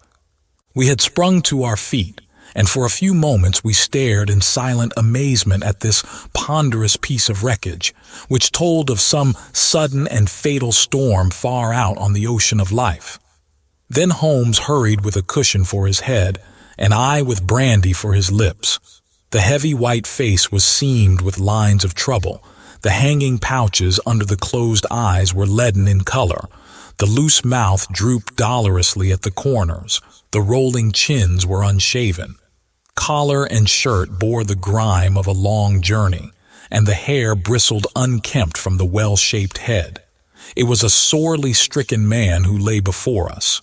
We had sprung to our feet, and for a few moments we stared in silent amazement at this ponderous piece of wreckage, which told of some sudden and fatal storm far out on the ocean of life. Then Holmes hurried with a cushion for his head, and I with brandy for his lips. The heavy white face was seamed with lines of trouble. The hanging pouches under the closed eyes were leaden in color. The loose mouth drooped dolorously at the corners. The rolling chins were unshaven. Collar and shirt bore the grime of a long journey, and the hair bristled unkempt from the well-shaped head. It was a sorely stricken man who lay before us.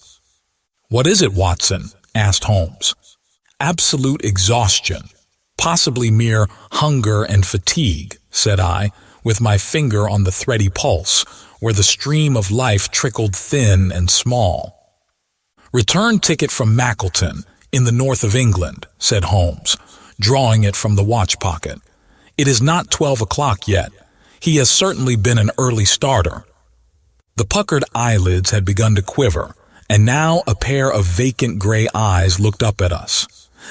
"What is it, Watson?" asked Holmes. "Absolute exhaustion, possibly mere hunger and fatigue," said I, with my finger on the thready pulse, where the stream of life trickled thin and small. "Return ticket from Mackleton, in the north of England," said Holmes, drawing it from the watch pocket. "It is not 12 o'clock yet. He has certainly been an early starter." The puckered eyelids had begun to quiver, and now a pair of vacant gray eyes looked up at us.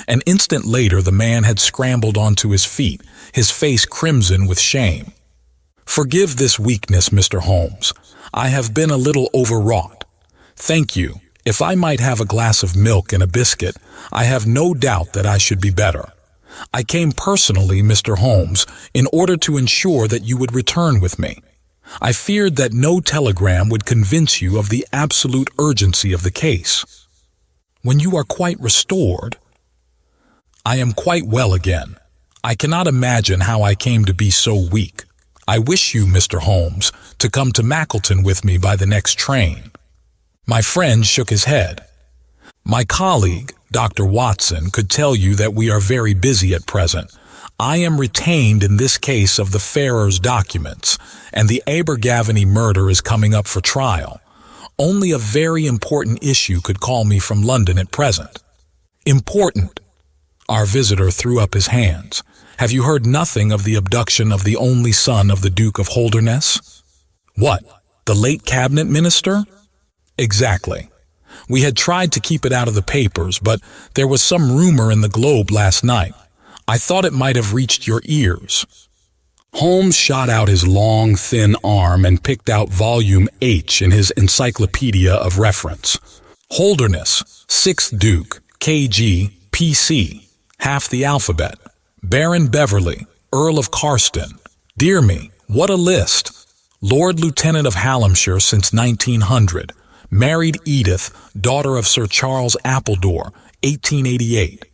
An instant later, the man had scrambled onto his feet, his face crimson with shame. "Forgive this weakness, Mr. Holmes. I have been a little overwrought. Thank you. If I might have a glass of milk and a biscuit, I have no doubt that I should be better. I came personally, Mr. Holmes, in order to ensure that you would return with me. I feared that no telegram would convince you of the absolute urgency of the case. When you are quite restored..." "I am quite well again. I cannot imagine how I came to be so weak. I wish you, Mr. Holmes, to come to Mackleton with me by the next train." My friend shook his head. "My colleague, Dr. Watson, could tell you that we are very busy at present. I am retained in this case of the Ferrers documents, and the Abergavenny murder is coming up for trial. Only a very important issue could call me from London at present." "Important?" Our visitor threw up his hands. "Have you heard nothing of the abduction of the only son of the Duke of Holdernesse?" "What, the late cabinet minister?" "Exactly. We had tried to keep it out of the papers, but there was some rumor in the Globe last night. I thought it might have reached your ears." Holmes shot out his long, thin arm and picked out volume H in his encyclopedia of reference. "Holdernesse, 6th Duke, KG, PC, half the alphabet. Baron Beverley, Earl of Carston. Dear me, what a list! Lord Lieutenant of Hallamshire since 1900. Married Edith, daughter of Sir Charles Appledore, 1888.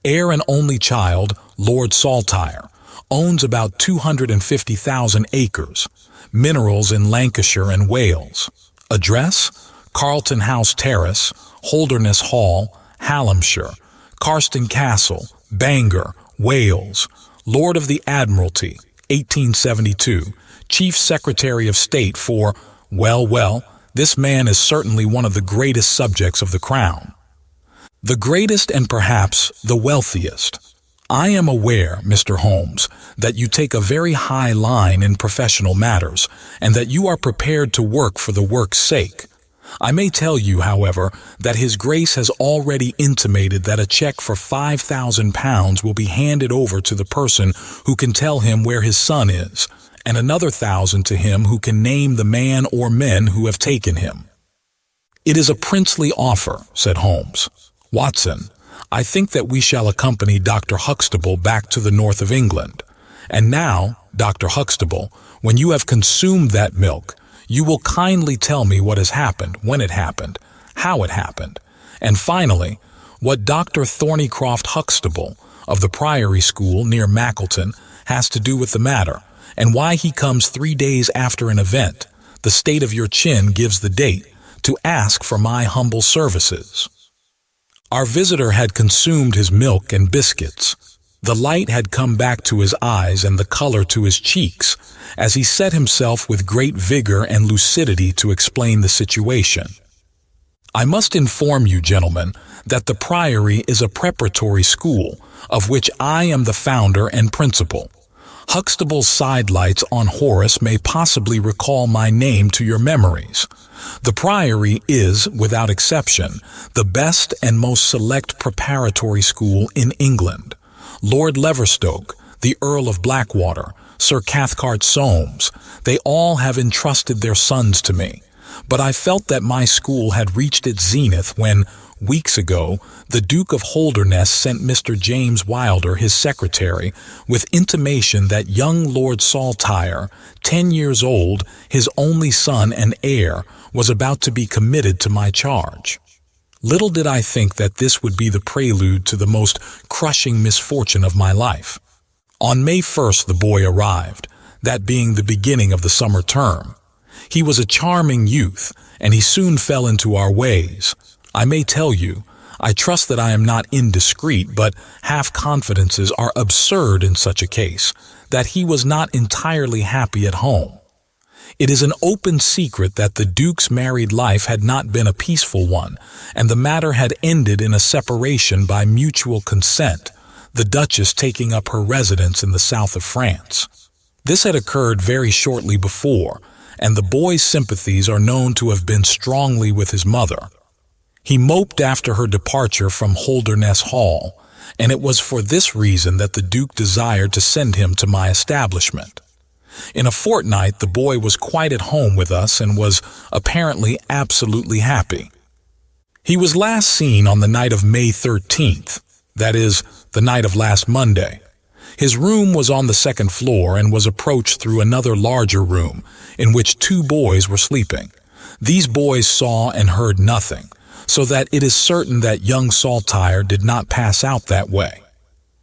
Heir and only child, Lord Saltire. Owns about 250,000 acres. Minerals in Lancashire and Wales. Address, Carlton House Terrace, Holdernesse Hall, Hallamshire. Carston Castle, Bangor, Wales. Lord of the Admiralty, 1872. Chief Secretary of State for... Well, this man is certainly one of the greatest subjects of the Crown. The greatest and perhaps the wealthiest. I am aware, Mr. Holmes, that you take a very high line in professional matters, and that you are prepared to work for the work's sake. I may tell you, however, that His Grace has already intimated that a check for £5,000 will be handed over to the person who can tell him where his son is, and another 1,000 to him who can name the man or men who have taken him." "It is a princely offer," said Holmes. "Watson, I think that we shall accompany Dr. Huxtable back to the north of England. And now, Dr. Huxtable, when you have consumed that milk, you will kindly tell me what has happened, when it happened, how it happened, and finally, what Dr. Thornycroft Huxtable of the Priory School near Mackleton has to do with the matter, and why he comes 3 days after an event, the state of your chin gives the date, to ask for my humble services." Our visitor had consumed his milk and biscuits. The light had come back to his eyes and the color to his cheeks, as he set himself with great vigor and lucidity to explain the situation. "I must inform you, gentlemen, that the Priory is a preparatory school, of which I am the founder and principal. Huxtable's sidelights on Horace may possibly recall my name to your memories. The Priory is, without exception, the best and most select preparatory school in England. Lord Leverstoke, the Earl of Blackwater, Sir Cathcart Soames, they all have entrusted their sons to me. But I felt that my school had reached its zenith when, weeks ago, the Duke of Holdernesse sent Mr. James Wilder, his secretary, with intimation that young Lord Saltire, 10 years old, his only son and heir, was about to be committed to my charge. Little did I think that this would be the prelude to the most crushing misfortune of my life. On May 1st the boy arrived, that being the beginning of the summer term. He was a charming youth, and he soon fell into our ways. I may tell you, I trust that I am not indiscreet, but half-confidences are absurd in such a case, that he was not entirely happy at home. It is an open secret that the Duke's married life had not been a peaceful one, and the matter had ended in a separation by mutual consent, the Duchess taking up her residence in the south of France. This had occurred very shortly before, and the boy's sympathies are known to have been strongly with his mother. He moped after her departure from Holdernesse Hall, and it was for this reason that the Duke desired to send him to my establishment. In a fortnight, the boy was quite at home with us and was apparently absolutely happy. He was last seen on the night of May 13th, that is, the night of last Monday. His room was on the second floor and was approached through another larger room in which two boys were sleeping. These boys saw and heard nothing, so that it is certain that young Saltire did not pass out that way.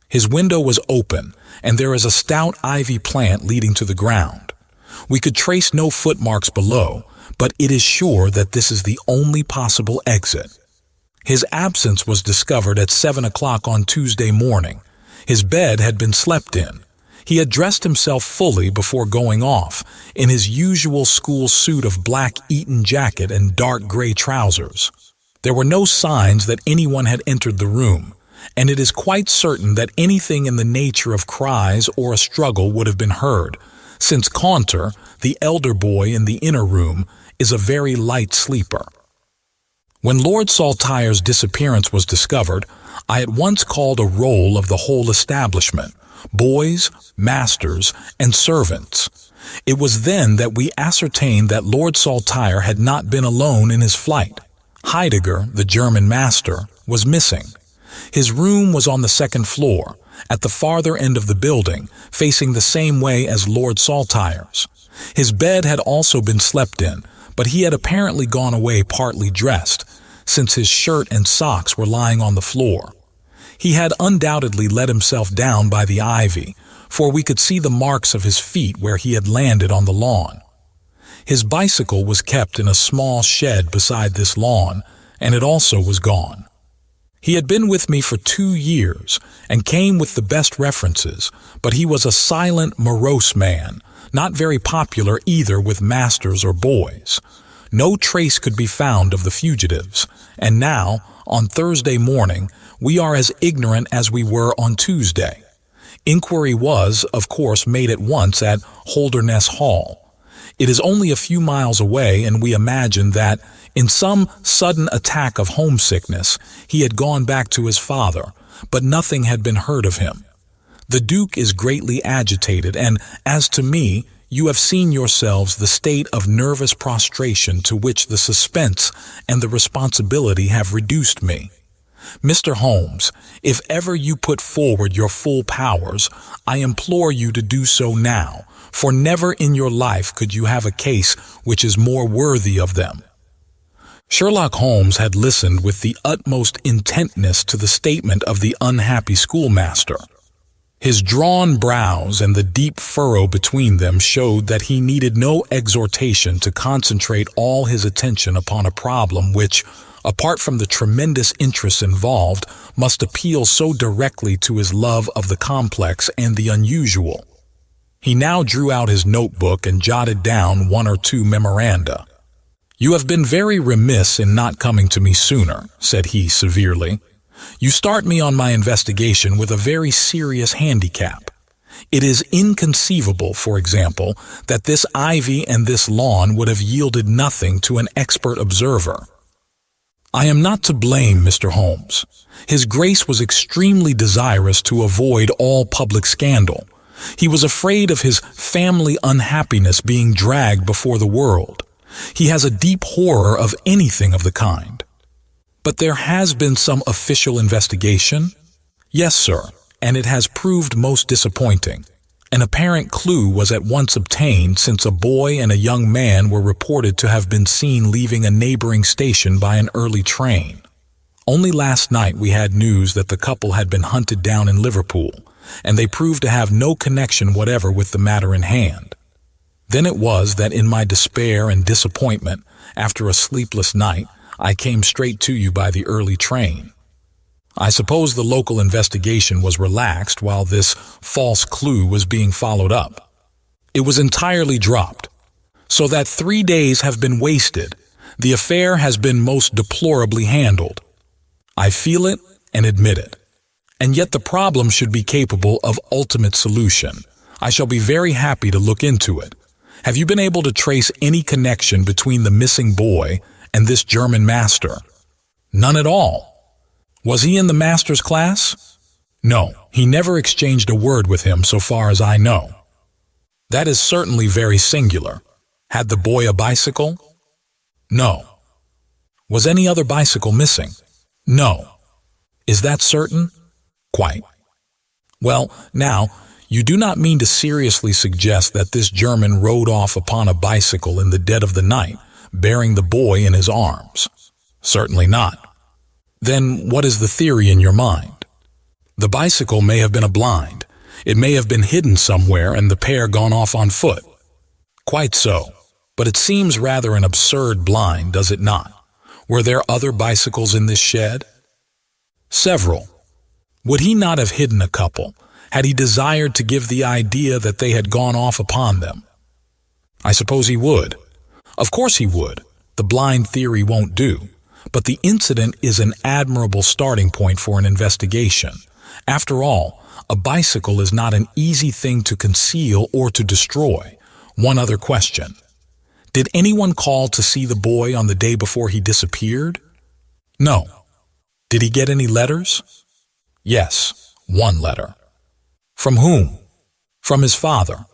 His window was open, and there is a stout ivy plant leading to the ground. We could trace no footmarks below, but it is sure that this is the only possible exit. His absence was discovered at 7 o'clock on Tuesday morning. His bed had been slept in. He had dressed himself fully before going off, in his usual school suit of black Eton jacket and dark gray trousers. There were no signs that anyone had entered the room, and it is quite certain that anything in the nature of cries or a struggle would have been heard, since Caunter, the elder boy in the inner room, is a very light sleeper. When Lord Saltire's disappearance was discovered, I at once called a roll of the whole establishment, boys, masters, and servants. It was then that we ascertained that Lord Saltire had not been alone in his flight. Heidegger, the German master, was missing. His room was on the second floor, at the farther end of the building, facing the same way as Lord Saltire's. His bed had also been slept in, but he had apparently gone away partly dressed, since his shirt and socks were lying on the floor. He had undoubtedly let himself down by the ivy, for we could see the marks of his feet where he had landed on the lawn. His bicycle was kept in a small shed beside this lawn, and it also was gone. He had been with me for 2 years and came with the best references, but he was a silent, morose man, not very popular either with masters or boys. No trace could be found of the fugitives, and now, on Thursday morning, we are as ignorant as we were on Tuesday. Inquiry was, of course, made at once at Holdernesse Hall. It is only a few miles away, and we imagine that, in some sudden attack of homesickness, he had gone back to his father, but nothing had been heard of him. The Duke is greatly agitated, and, as to me, you have seen yourselves the state of nervous prostration to which the suspense and the responsibility have reduced me. Mr. Holmes, if ever you put forward your full powers, I implore you to do so now, for never in your life could you have a case which is more worthy of them. Sherlock Holmes had listened with the utmost intentness to the statement of the unhappy schoolmaster. His drawn brows and the deep furrow between them showed that he needed no exhortation to concentrate all his attention upon a problem which, apart from the tremendous interests involved, must appeal so directly to his love of the complex and the unusual. He now drew out his notebook and jotted down 1 or 2 memoranda. "You have been very remiss in not coming to me sooner," said he severely. "You start me on my investigation with a very serious handicap. It is inconceivable, for example, that this ivy and this lawn would have yielded nothing to an expert observer. I am not to blame, Mr. Holmes. His Grace was extremely desirous to avoid all public scandal. He was afraid of his family unhappiness being dragged before the world. He has a deep horror of anything of the kind." "But there has been some official investigation?" "Yes, sir, and it has proved most disappointing. An apparent clue was at once obtained, since a boy and a young man were reported to have been seen leaving a neighboring station by an early train. Only last night we had news that the couple had been hunted down in Liverpool, and they proved to have no connection whatever with the matter in hand. Then it was that in my despair and disappointment, after a sleepless night, I came straight to you by the early train. I suppose the local investigation was relaxed while this false clue was being followed up. It was entirely dropped, so that 3 days have been wasted. The affair has been most deplorably handled. I feel it and admit it. And yet the problem should be capable of ultimate solution. I shall be very happy to look into it. Have you been able to trace any connection between the missing boy and this German master? None at all. Was he in the master's class? No, he never exchanged a word with him so far as I know. That is certainly very singular. Had the boy a bicycle? No. Was any other bicycle missing? No. Is that certain? Quite. Well, now, you do not mean to seriously suggest that this German rode off upon a bicycle in the dead of the night, bearing the boy in his arms? Certainly not. Then what is the theory in your mind? The bicycle may have been a blind. It may have been hidden somewhere and the pair gone off on foot. Quite so. But it seems rather an absurd blind, does it not? Were there other bicycles in this shed? Several. Would he not have hidden a couple, had he desired to give the idea that they had gone off upon them? I suppose he would. Of course he would. The blind theory won't do. But the incident is an admirable starting point for an investigation. After all, a bicycle is not an easy thing to conceal or to destroy. One other question. Did anyone call to see the boy on the day before he disappeared? No. Did he get any letters? Yes, one letter. From whom? From his father.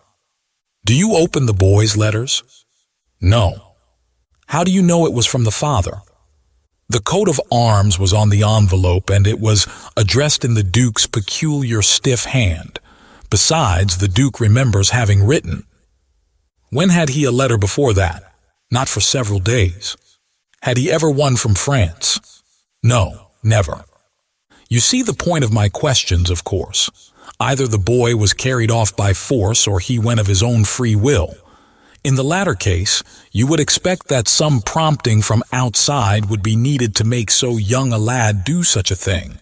Do you open the boy's letters? No. How do you know it was from the father? The coat of arms was on the envelope and it was addressed in the Duke's peculiar stiff hand. Besides, the Duke remembers having written. When had he a letter before that? Not for several days. Had he ever one from France? No, never. You see the point of my questions, of course. Either the boy was carried off by force or he went of his own free will. In the latter case, you would expect that some prompting from outside would be needed to make so young a lad do such a thing.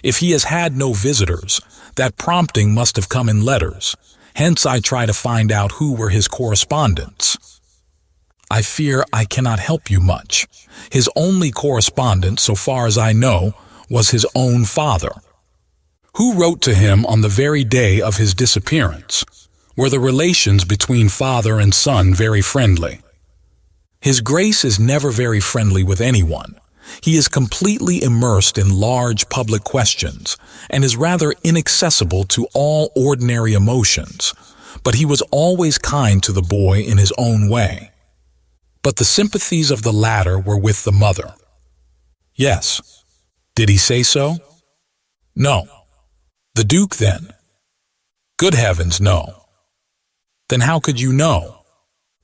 If he has had no visitors, that prompting must have come in letters. Hence I try to find out who were his correspondents. I fear I cannot help you much. His only correspondent, so far as I know, was his own father. Who wrote to him on the very day of his disappearance? Were the relations between father and son very friendly? His Grace is never very friendly with anyone. He is completely immersed in large public questions and is rather inaccessible to all ordinary emotions, but he was always kind to the boy in his own way. But the sympathies of the latter were with the mother. Yes. Did he say so? No. The Duke, then? Good heavens, no. Then how could you know?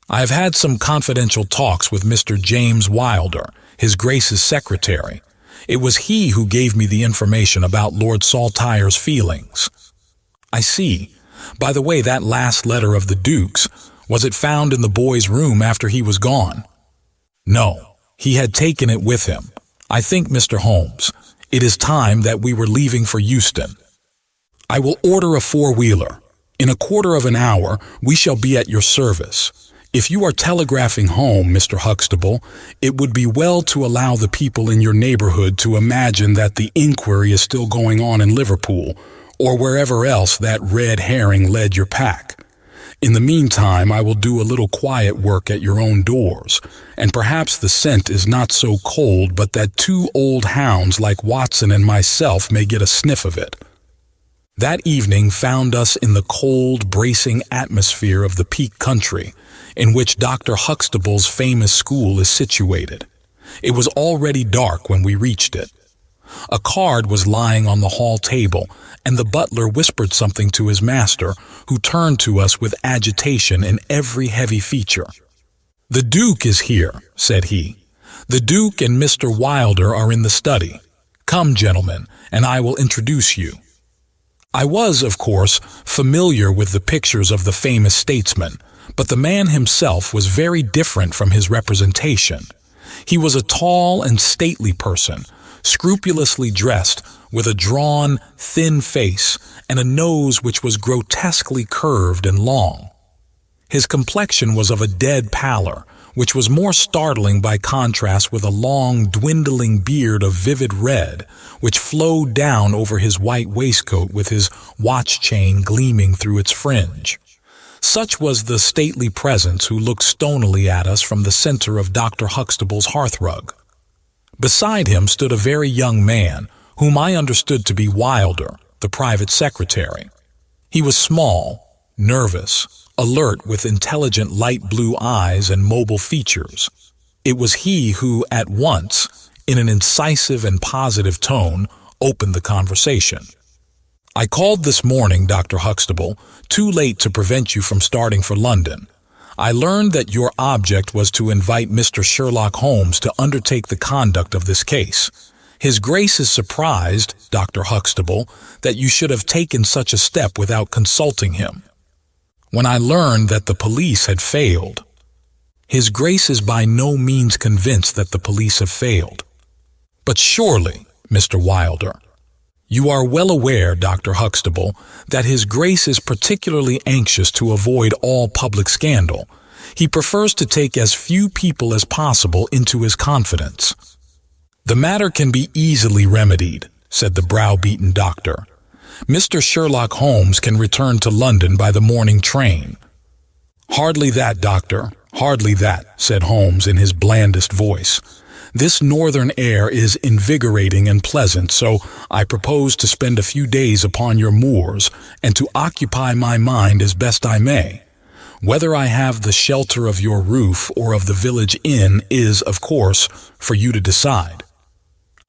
I have had some confidential talks with Mr. James Wilder, His Grace's secretary. It was he who gave me the information about Lord Saltire's feelings. I see. By the way, that last letter of the Duke's, was it found in the boy's room after he was gone? No, he had taken it with him. I think, Mr. Holmes, it is time that we were leaving for Euston. I will order a four-wheeler. In a quarter of an hour, we shall be at your service. If you are telegraphing home, Mr. Huxtable, it would be well to allow the people in your neighborhood to imagine that the inquiry is still going on in Liverpool, or wherever else that red herring led your pack. In the meantime, I will do a little quiet work at your own doors, and perhaps the scent is not so cold but that two old hounds like Watson and myself may get a sniff of it. That evening found us in the cold, bracing atmosphere of the Peak Country, in which Dr. Huxtable's famous school is situated. It was already dark when we reached it. A card was lying on the hall table, and the butler whispered something to his master, who turned to us with agitation in every heavy feature. "The Duke is here," said he. "The Duke and Mr. Wilder are in the study. Come, gentlemen, and I will introduce you." I was, of course, familiar with the pictures of the famous statesman, but the man himself was very different from his representation. He was a tall and stately person, scrupulously dressed, with a drawn, thin face and a nose which was grotesquely curved and long. His complexion was of a dead pallor, which was more startling by contrast with a long, dwindling beard of vivid red, which flowed down over his white waistcoat with his watch chain gleaming through its fringe. Such was the stately presence who looked stonily at us from the center of Dr. Huxtable's hearthrug. Beside him stood a very young man, whom I understood to be Wilder, the private secretary. He was small, nervous, alert with intelligent light blue eyes and mobile features. It was he who, at once, in an incisive and positive tone, opened the conversation. "I called this morning, Dr. Huxtable, too late to prevent you from starting for London. I learned that your object was to invite Mr. Sherlock Holmes to undertake the conduct of this case. His Grace is surprised, Dr. Huxtable, that you should have taken such a step without consulting him. When I learned that the police had failed, His Grace is by no means convinced that the police have failed. But surely, Mr. Wilder, you are well aware, Dr. Huxtable, that His Grace is particularly anxious to avoid all public scandal. He prefers to take as few people as possible into his confidence." "The matter can be easily remedied," said the browbeaten doctor. "Mr. Sherlock Holmes can return to London by the morning train." "Hardly that, doctor, hardly that," said Holmes in his blandest voice. "This northern air is invigorating and pleasant, so I propose to spend a few days upon your moors and to occupy my mind as best I may. Whether I have the shelter of your roof or of the village inn is, of course, for you to decide."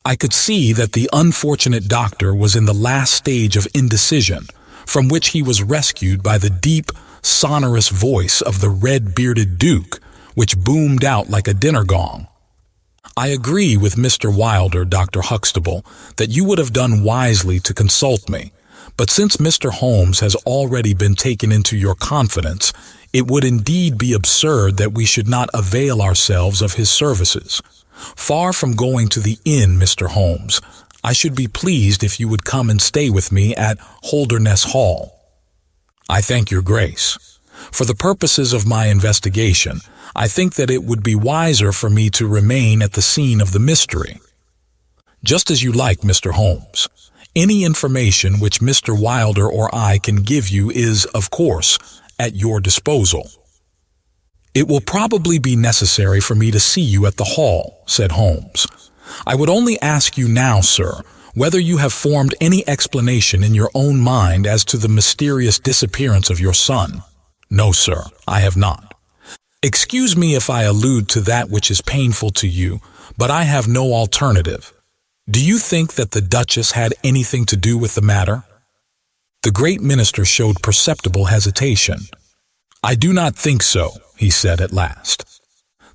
I could see that the unfortunate doctor was in the last stage of indecision, from which he was rescued by the deep, sonorous voice of the red-bearded Duke, which boomed out like a dinner gong. "I agree with Mr. Wilder, Dr. Huxtable, that you would have done wisely to consult me, but since Mr. Holmes has already been taken into your confidence, it would indeed be absurd that we should not avail ourselves of his services. Far from going to the inn, Mr. Holmes, I should be pleased if you would come and stay with me at Holdernesse Hall." "I thank your Grace. For the purposes of my investigation, I think that it would be wiser for me to remain at the scene of the mystery." "Just as you like, Mr. Holmes. Any information which Mr. Wilder or I can give you is, of course, at your disposal." "It will probably be necessary for me to see you at the hall," said Holmes. "I would only ask you now, sir, whether you have formed any explanation in your own mind as to the mysterious disappearance of your son." "No, sir, I have not." "Excuse me if I allude to that which is painful to you, but I have no alternative. Do you think that the Duchess had anything to do with the matter?" The great minister showed perceptible hesitation. "I do not think so," he said at last.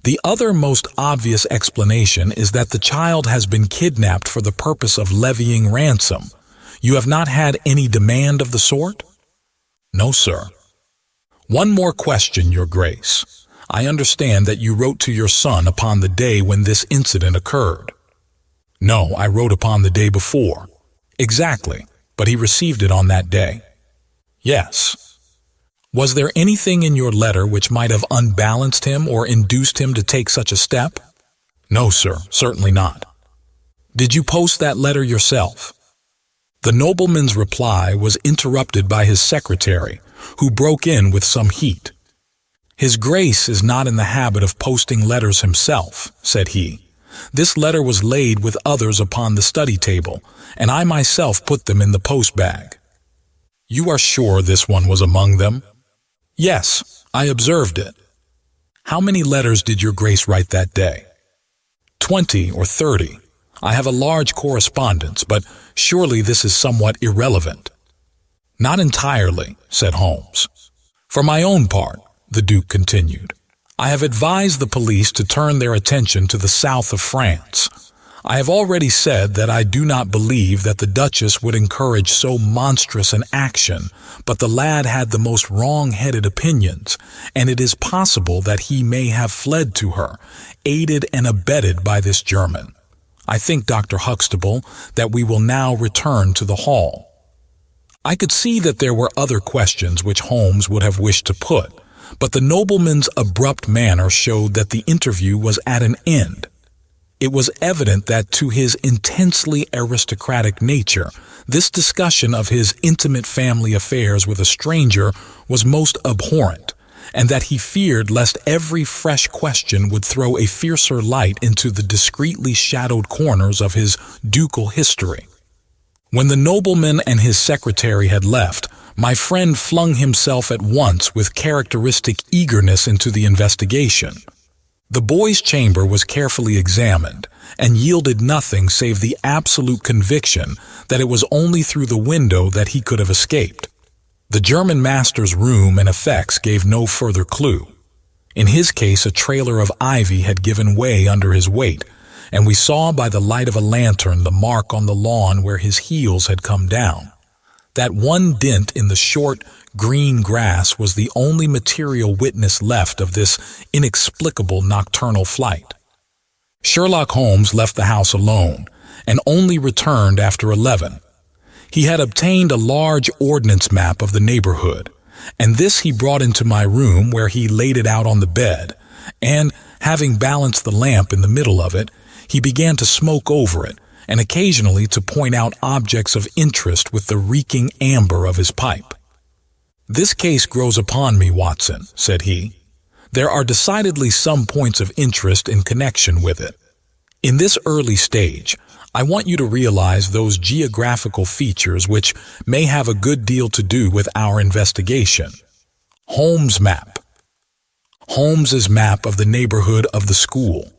"The other most obvious explanation is that the child has been kidnapped for the purpose of levying ransom. You have not had any demand of the sort?" "No, sir." "One more question, your Grace. I understand that you wrote to your son upon the day when this incident occurred." "No, I wrote upon the day before." "Exactly, but he received it on that day." "Yes." "Was there anything in your letter which might have unbalanced him or induced him to take such a step?" "No, sir, certainly not." "Did you post that letter yourself?" The nobleman's reply was interrupted by his secretary, who broke in with some heat. "His Grace is not in the habit of posting letters himself," said he. "This letter was laid with others upon the study table, and I myself put them in the post bag." "You are sure this one was among them?" "Yes, I observed it." "How many letters did your Grace write that day?" 20 or 30. I have a large correspondence, but surely this is somewhat irrelevant." "Not entirely," said Holmes. "For my own part," the Duke continued, "I have advised the police to turn their attention to the south of France. I have already said that I do not believe that the Duchess would encourage so monstrous an action, but the lad had the most wrong-headed opinions, and it is possible that he may have fled to her, aided and abetted by this German. I think, Dr. Huxtable, that we will now return to the hall." I could see that there were other questions which Holmes would have wished to put, but the nobleman's abrupt manner showed that the interview was at an end. It was evident that to his intensely aristocratic nature, this discussion of his intimate family affairs with a stranger was most abhorrent, and that he feared lest every fresh question would throw a fiercer light into the discreetly shadowed corners of his ducal history. When the nobleman and his secretary had left, my friend flung himself at once with characteristic eagerness into the investigation. The boy's chamber was carefully examined and yielded nothing save the absolute conviction that it was only through the window that he could have escaped. The German master's room and effects gave no further clue. In his case, a trailer of ivy had given way under his weight, and we saw by the light of a lantern the mark on the lawn where his heels had come down. That one dent in the short, green grass was the only material witness left of this inexplicable nocturnal flight. Sherlock Holmes left the house alone, and only returned after 11. He had obtained a large ordnance map of the neighborhood, and this he brought into my room, where he laid it out on the bed, and, having balanced the lamp in the middle of it, he began to smoke over it, and occasionally to point out objects of interest with the reeking amber of his pipe. "This case grows upon me, Watson," said he. "There are decidedly some points of interest in connection with it. In this early stage, I want you to realize those geographical features which may have a good deal to do with our investigation. Holmes' map. Holmes's map of the neighborhood of the school.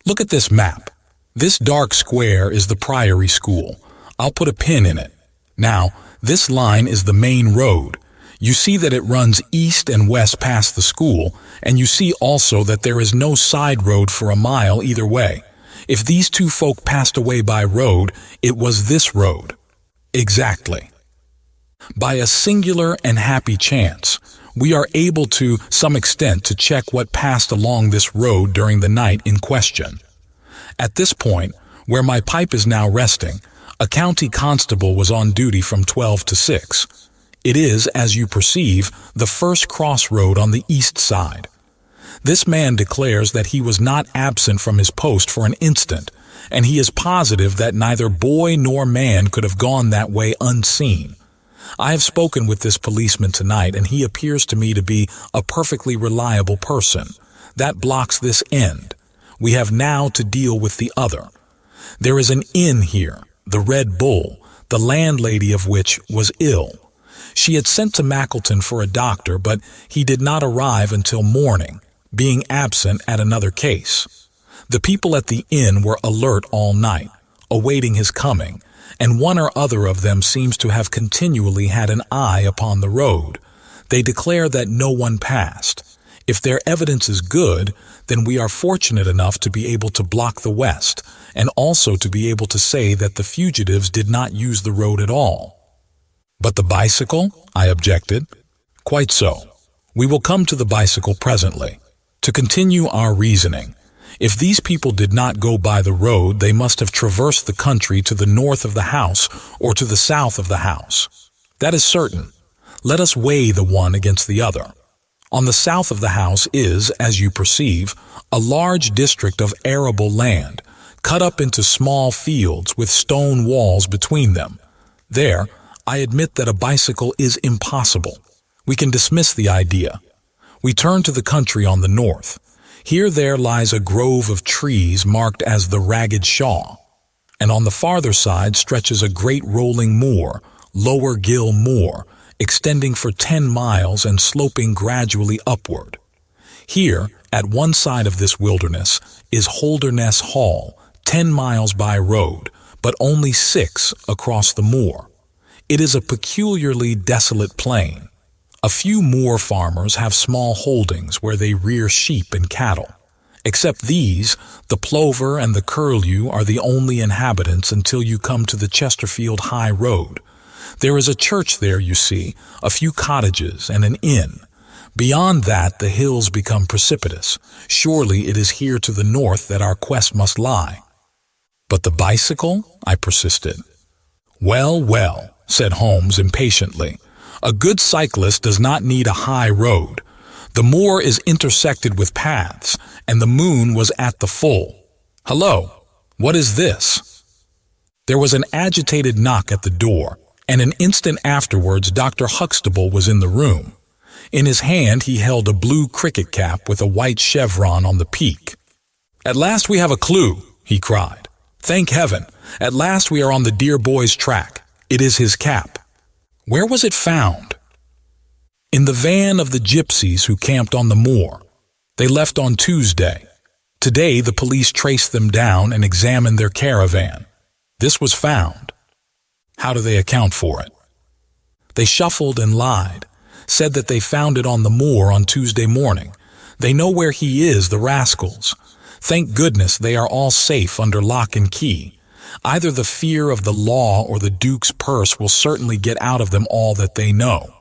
Look at this map. This dark square is the Priory school. I'll put a pin in it. Now, this line is the main road. You see that it runs east and west past the school, and you see also that there is no side road for a mile either way. If these two folk passed away by road, it was this road." "Exactly. By a singular and happy chance, we are able to some extent to check what passed along this road during the night in question. At this point, where my pipe is now resting, a county constable was on duty from 12 to 6. It is, as you perceive, the first crossroad on the east side. This man declares that he was not absent from his post for an instant, and he is positive that neither boy nor man could have gone that way unseen. I have spoken with this policeman tonight, and he appears to me to be a perfectly reliable person. That blocks this end. We have now to deal with the other. There is an inn here, the Red Bull, the landlady of which was ill. She had sent to Mackleton for a doctor, but he did not arrive until morning, being absent at another case. The people at the inn were alert all night, awaiting his coming, and one or other of them seems to have continually had an eye upon the road. They declare that no one passed. If their evidence is good, then we are fortunate enough to be able to block the west, and also to be able to say that the fugitives did not use the road at all." "But the bicycle?" I objected. "Quite so. We will come to the bicycle presently. To continue our reasoning, if these people did not go by the road, they must have traversed the country to the north of the house or to the south of the house. That is certain. Let us weigh the one against the other. On the south of the house is, as you perceive, a large district of arable land, cut up into small fields with stone walls between them. There, I admit that a bicycle is impossible. We can dismiss the idea. We turn to the country on the north. Here there lies a grove of trees marked as the Ragged Shaw, and on the farther side stretches a great rolling moor, Lower Gill Moor, extending for 10 miles and sloping gradually upward. Here, at one side of this wilderness, is Holdernesse Hall, 10 miles by road, but only 6 across the moor. It is a peculiarly desolate plain. A few moor farmers have small holdings where they rear sheep and cattle. Except these, the plover and the curlew are the only inhabitants until you come to the Chesterfield High Road. There is a church there, you see, a few cottages, and an inn. Beyond that, the hills become precipitous. Surely it is here to the north that our quest must lie." "But the bicycle?" I persisted. "Well, well," said Holmes impatiently. "A good cyclist does not need a high road. The moor is intersected with paths, and the moon was at the full. "Hello, what is this?" There was an agitated knock at the door, and an instant afterwards Dr. Huxtable was in the room. In his hand he held a blue cricket cap with a white chevron on the peak. "At last we have a clue," he cried. "Thank heaven! At last we are on the dear boy's track. It is his cap." "Where was it found?" "In the van of the gypsies who camped on the moor. They left on Tuesday. Today the police traced them down and examined their caravan. This was found." "How do they account for it?" "They shuffled and lied, said that they found it on the moor on Tuesday morning. They know where he is, the rascals. Thank goodness they are all safe under lock and key. Either the fear of the law or the Duke's purse will certainly get out of them all that they know."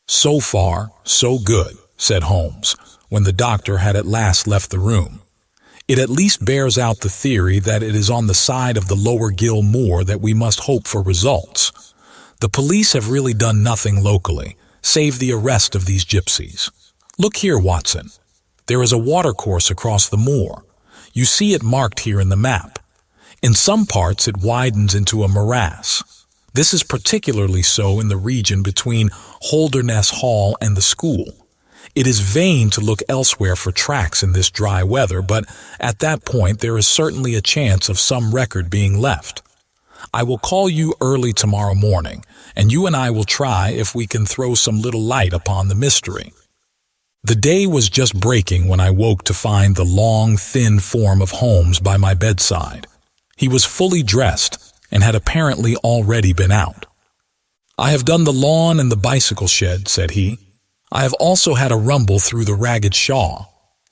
"So far, so good," said Holmes, when the doctor had at last left the room. "It at least bears out the theory that it is on the side of the Lower Gill Moor that we must hope for results. The police have really done nothing locally, save the arrest of these gypsies. Look here, Watson. There is a watercourse across the moor. You see it marked here in the map. In some parts it widens into a morass. This is particularly so in the region between Holdernesse Hall and the school. It is vain to look elsewhere for tracks in this dry weather, but at that point there is certainly a chance of some record being left. I will call you early tomorrow morning, and you and I will try if we can throw some little light upon the mystery." The day was just breaking when I woke to find the long, thin form of Holmes by my bedside. He was fully dressed and had apparently already been out. "I have done the lawn and the bicycle shed," said he. "I have also had a rumble through the ragged shaw.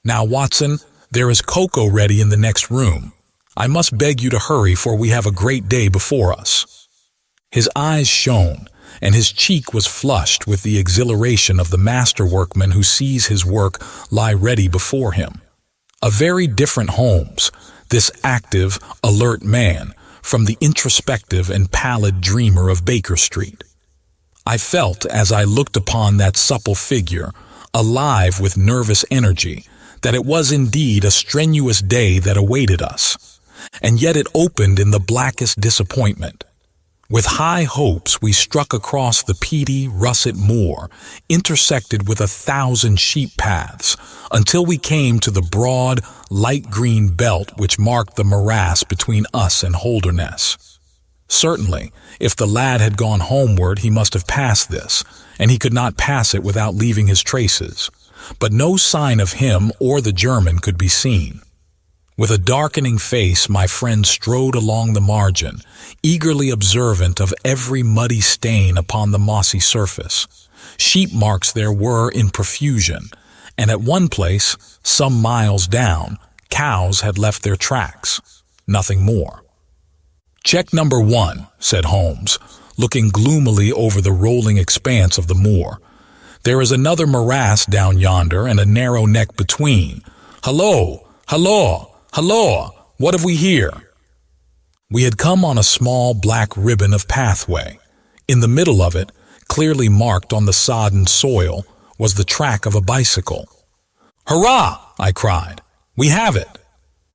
Now, Watson, there is cocoa ready in the next room. I must beg you to hurry, for we have a great day before us." His eyes shone, and his cheek was flushed with the exhilaration of the master workman who sees his work lie ready before him. A very different Holmes, this active, alert man, from the introspective and pallid dreamer of Baker Street. I felt, as I looked upon that supple figure, alive with nervous energy, that it was indeed a strenuous day that awaited us, and yet it opened in the blackest disappointment. With high hopes we struck across the peaty, russet moor, intersected with 1,000 sheep paths, until we came to the broad, light green belt which marked the morass between us and Holdernesse. Certainly, if the lad had gone homeward, he must have passed this, and he could not pass it without leaving his traces. But no sign of him or the German could be seen. With a darkening face, my friend strode along the margin, eagerly observant of every muddy stain upon the mossy surface. Sheep marks there were in profusion, and at one place, some miles down, cows had left their tracks. Nothing more. "Check number 1, said Holmes, looking gloomily over the rolling expanse of the moor. "There is another morass down yonder and a narrow neck between. Hallo! Hallo! Hallo! What have we here?" We had come on a small black ribbon of pathway. In the middle of it, clearly marked on the sodden soil, was the track of a bicycle. "Hurrah!" I cried. "We have it!"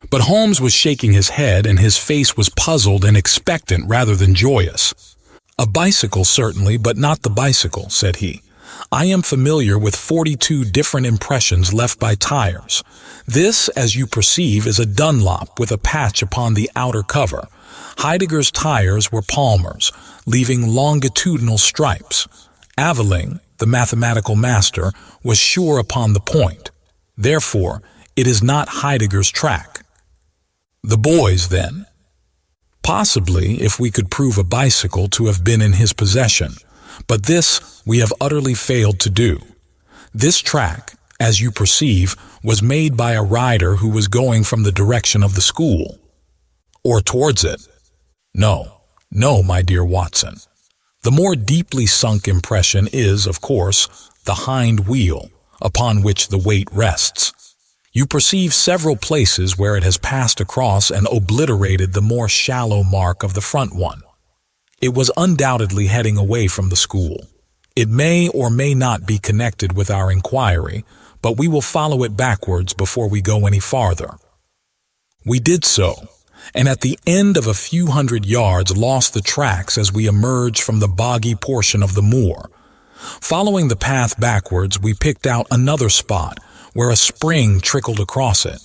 But Holmes was shaking his head, and his face was puzzled and expectant rather than joyous. "A bicycle, certainly, but not the bicycle," said he. "I am familiar with 42 different impressions left by tires. This, as you perceive, is a Dunlop with a patch upon the outer cover. Heidegger's tires were Palmer's, leaving longitudinal stripes. Aveling, the mathematical master, was sure upon the point. Therefore, it is not Heidegger's track." "The boy's, then?" "Possibly, if we could prove a bicycle to have been in his possession. But this we have utterly failed to do. This track, as you perceive, was made by a rider who was going from the direction of the school." "Or towards it?" "No, no, my dear Watson. The more deeply sunk impression is, of course, the hind wheel, upon which the weight rests. You perceive several places where it has passed across and obliterated the more shallow mark of the front one. It was undoubtedly heading away from the school. It may or may not be connected with our inquiry, but we will follow it backwards before we go any farther." We did so, and at the end of a few hundred yards lost the tracks as we emerged from the boggy portion of the moor. Following the path backwards, we picked out another spot where a spring trickled across it.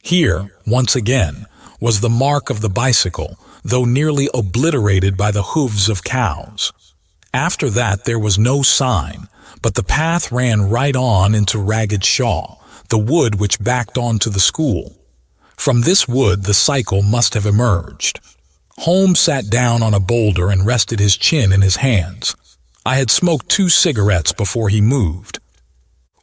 Here, once again, was the mark of the bicycle, though nearly obliterated by the hooves of cows. After that there was no sign, but the path ran right on into Ragged Shaw, the wood which backed onto the school. From this wood the cycle must have emerged. Holmes sat down on a boulder and rested his chin in his hands. I had smoked 2 cigarettes before he moved.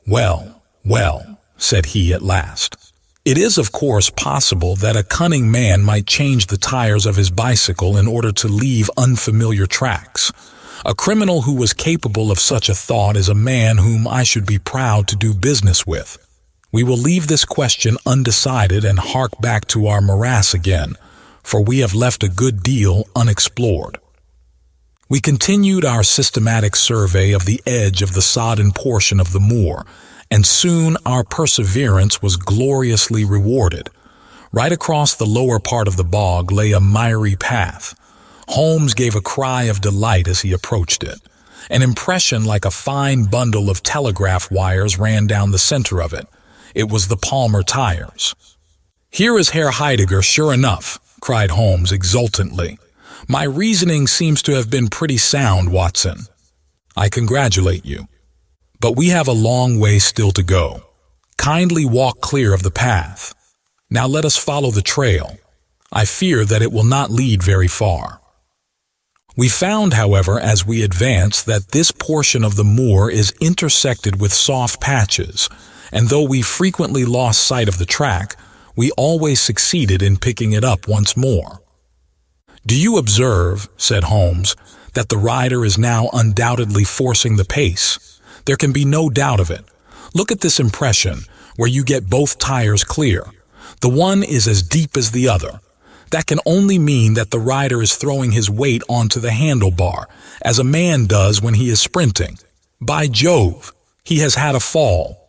"Well, well," said he at last. "It is of course possible that a cunning man might change the tires of his bicycle in order to leave unfamiliar tracks. A criminal who was capable of such a thought is a man whom I should be proud to do business with. We will leave this question undecided and hark back to our morass again, for we have left a good deal unexplored." We continued our systematic survey of the edge of the sodden portion of the moor, and soon our perseverance was gloriously rewarded. Right across the lower part of the bog lay a miry path. Holmes gave a cry of delight as he approached it. An impression like a fine bundle of telegraph wires ran down the center of it. It was the Palmer tires. "Here is Herr Heidegger, sure enough," cried Holmes exultantly. "My reasoning seems to have been pretty sound, Watson. I congratulate you. But we have a long way still to go. Kindly walk clear of the path. Now let us follow the trail. I fear that it will not lead very far." We found, however, as we advanced, that this portion of the moor is intersected with soft patches, and though we frequently lost sight of the track, we always succeeded in picking it up once more. "Do you observe," said Holmes, "that the rider is now undoubtedly forcing the pace? There can be no doubt of it. Look at this impression, where you get both tires clear. The one is as deep as the other. That can only mean that the rider is throwing his weight onto the handlebar, as a man does when he is sprinting. By Jove, he has had a fall."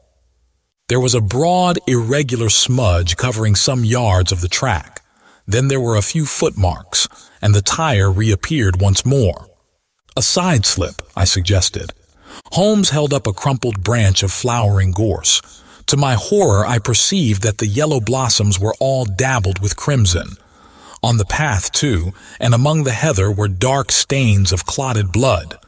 There was a broad, irregular smudge covering some yards of the track. Then there were a few footmarks, and the tire reappeared once more. "A side slip," I suggested. Holmes held up a crumpled branch of flowering gorse. To my horror, I perceived that the yellow blossoms were all dabbled with crimson. On the path, too, and among the heather were dark stains of clotted blood.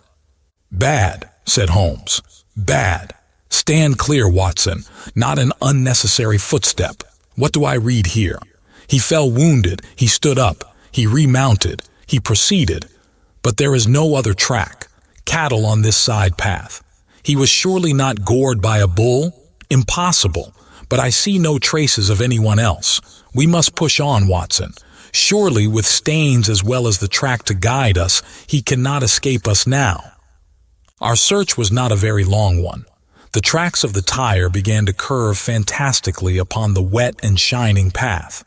"Bad," said Holmes. "Bad. Stand clear, Watson. Not an unnecessary footstep. What do I read here? He fell wounded, he stood up, he remounted, he proceeded. But there is no other track. Cattle on this side path. He was surely not gored by a bull? Impossible. But I see no traces of anyone else. We must push on, Watson. Surely, with stains as well as the track to guide us, he cannot escape us now." Our search was not a very long one. The tracks of the tire began to curve fantastically upon the wet and shining path.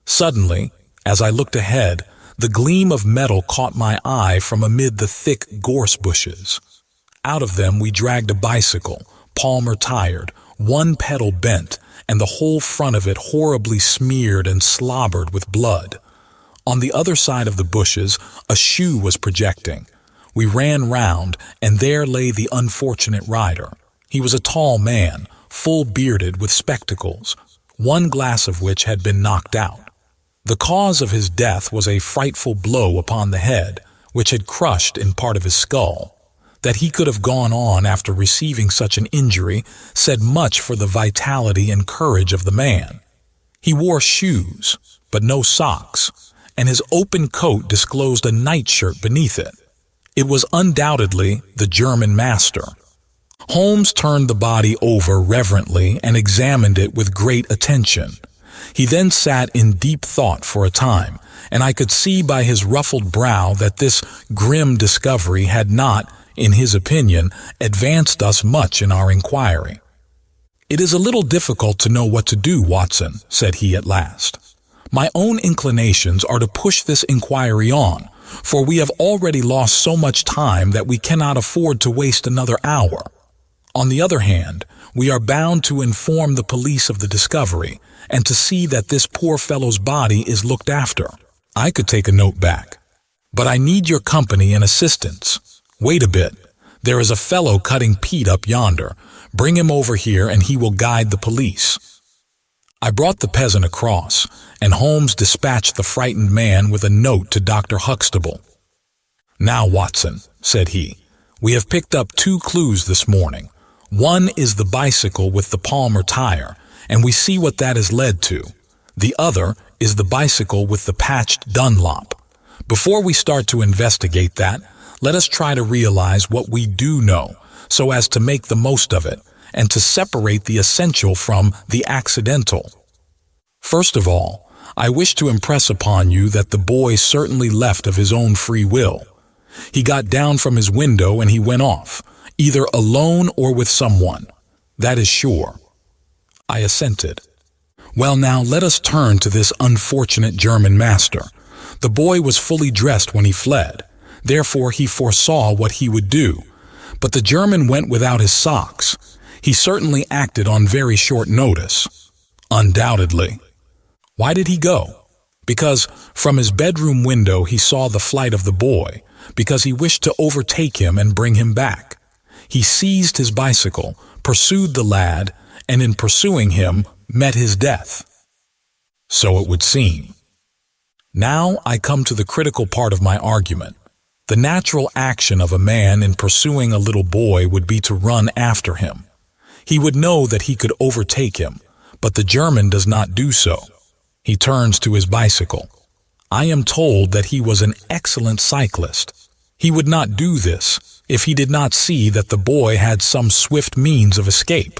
Suddenly, as I looked ahead, the gleam of metal caught my eye from amid the thick gorse bushes. Out of them we dragged a bicycle, Palmer tired, one pedal bent, and the whole front of it horribly smeared and slobbered with blood. On the other side of the bushes, a shoe was projecting. We ran round, and there lay the unfortunate rider. He was a tall man, full-bearded with spectacles, one glass of which had been knocked out. The cause of his death was a frightful blow upon the head, which had crushed in part of his skull. That he could have gone on after receiving such an injury said much for the vitality and courage of the man. He wore shoes, but no socks, and his open coat disclosed a nightshirt beneath it. It was undoubtedly the German master. Holmes turned the body over reverently and examined it with great attention. He then sat in deep thought for a time, and I could see by his ruffled brow that this grim discovery had not, in his opinion, advanced us much in our inquiry. "It is a little difficult to know what to do, Watson," said he at last. "My own inclinations are to push this inquiry on, for we have already lost so much time that we cannot afford to waste another hour. On the other hand, we are bound to inform the police of the discovery and to see that this poor fellow's body is looked after. I could take a note back, but I need your company and assistance. Wait a bit. There is a fellow cutting peat up yonder. Bring him over here and he will guide the police. I brought the peasant across, and Holmes dispatched the frightened man with a note to Dr. Huxtable. "Now, Watson," said he, "we have picked up 2 clues this morning. One is the bicycle with the Palmer tire, and we see what that has led to. The other is the bicycle with the patched Dunlop. Before we start to investigate that, let us try to realize what we do know, so as to make the most of it, and to separate the essential from the accidental. First of all, I wish to impress upon you that the boy certainly left of his own free will. He got down from his window and he went off, either alone or with someone. That is sure." I assented. "Well, now let us turn to this unfortunate German master. The boy was fully dressed when he fled, therefore he foresaw what he would do. But the German went without his socks. He certainly acted on very short notice." "Undoubtedly." "Why did he go?" "Because from his bedroom window he saw the flight of the boy, because he wished to overtake him and bring him back. He seized his bicycle, pursued the lad, and in pursuing him met his death." "So it would seem." Now I come to the critical part of my argument. The natural action of a man in pursuing a little boy would be to run after him. He would know that he could overtake him, but the German does not do so. He turns to his bicycle. I am told that he was an excellent cyclist. He would not do this if he did not see that the boy had some swift means of escape.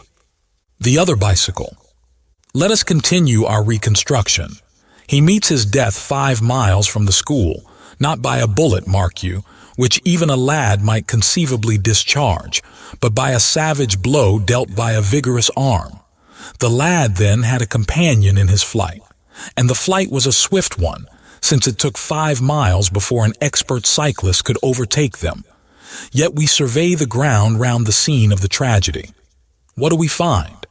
The other bicycle. Let us continue our reconstruction. He meets his death 5 miles from the school, not by a bullet, mark you, which even a lad might conceivably discharge, but by a savage blow dealt by a vigorous arm. The lad then had a companion in his flight, and the flight was a swift one, since it took 5 miles before an expert cyclist could overtake them. Yet we survey the ground round the scene of the tragedy. What do we find?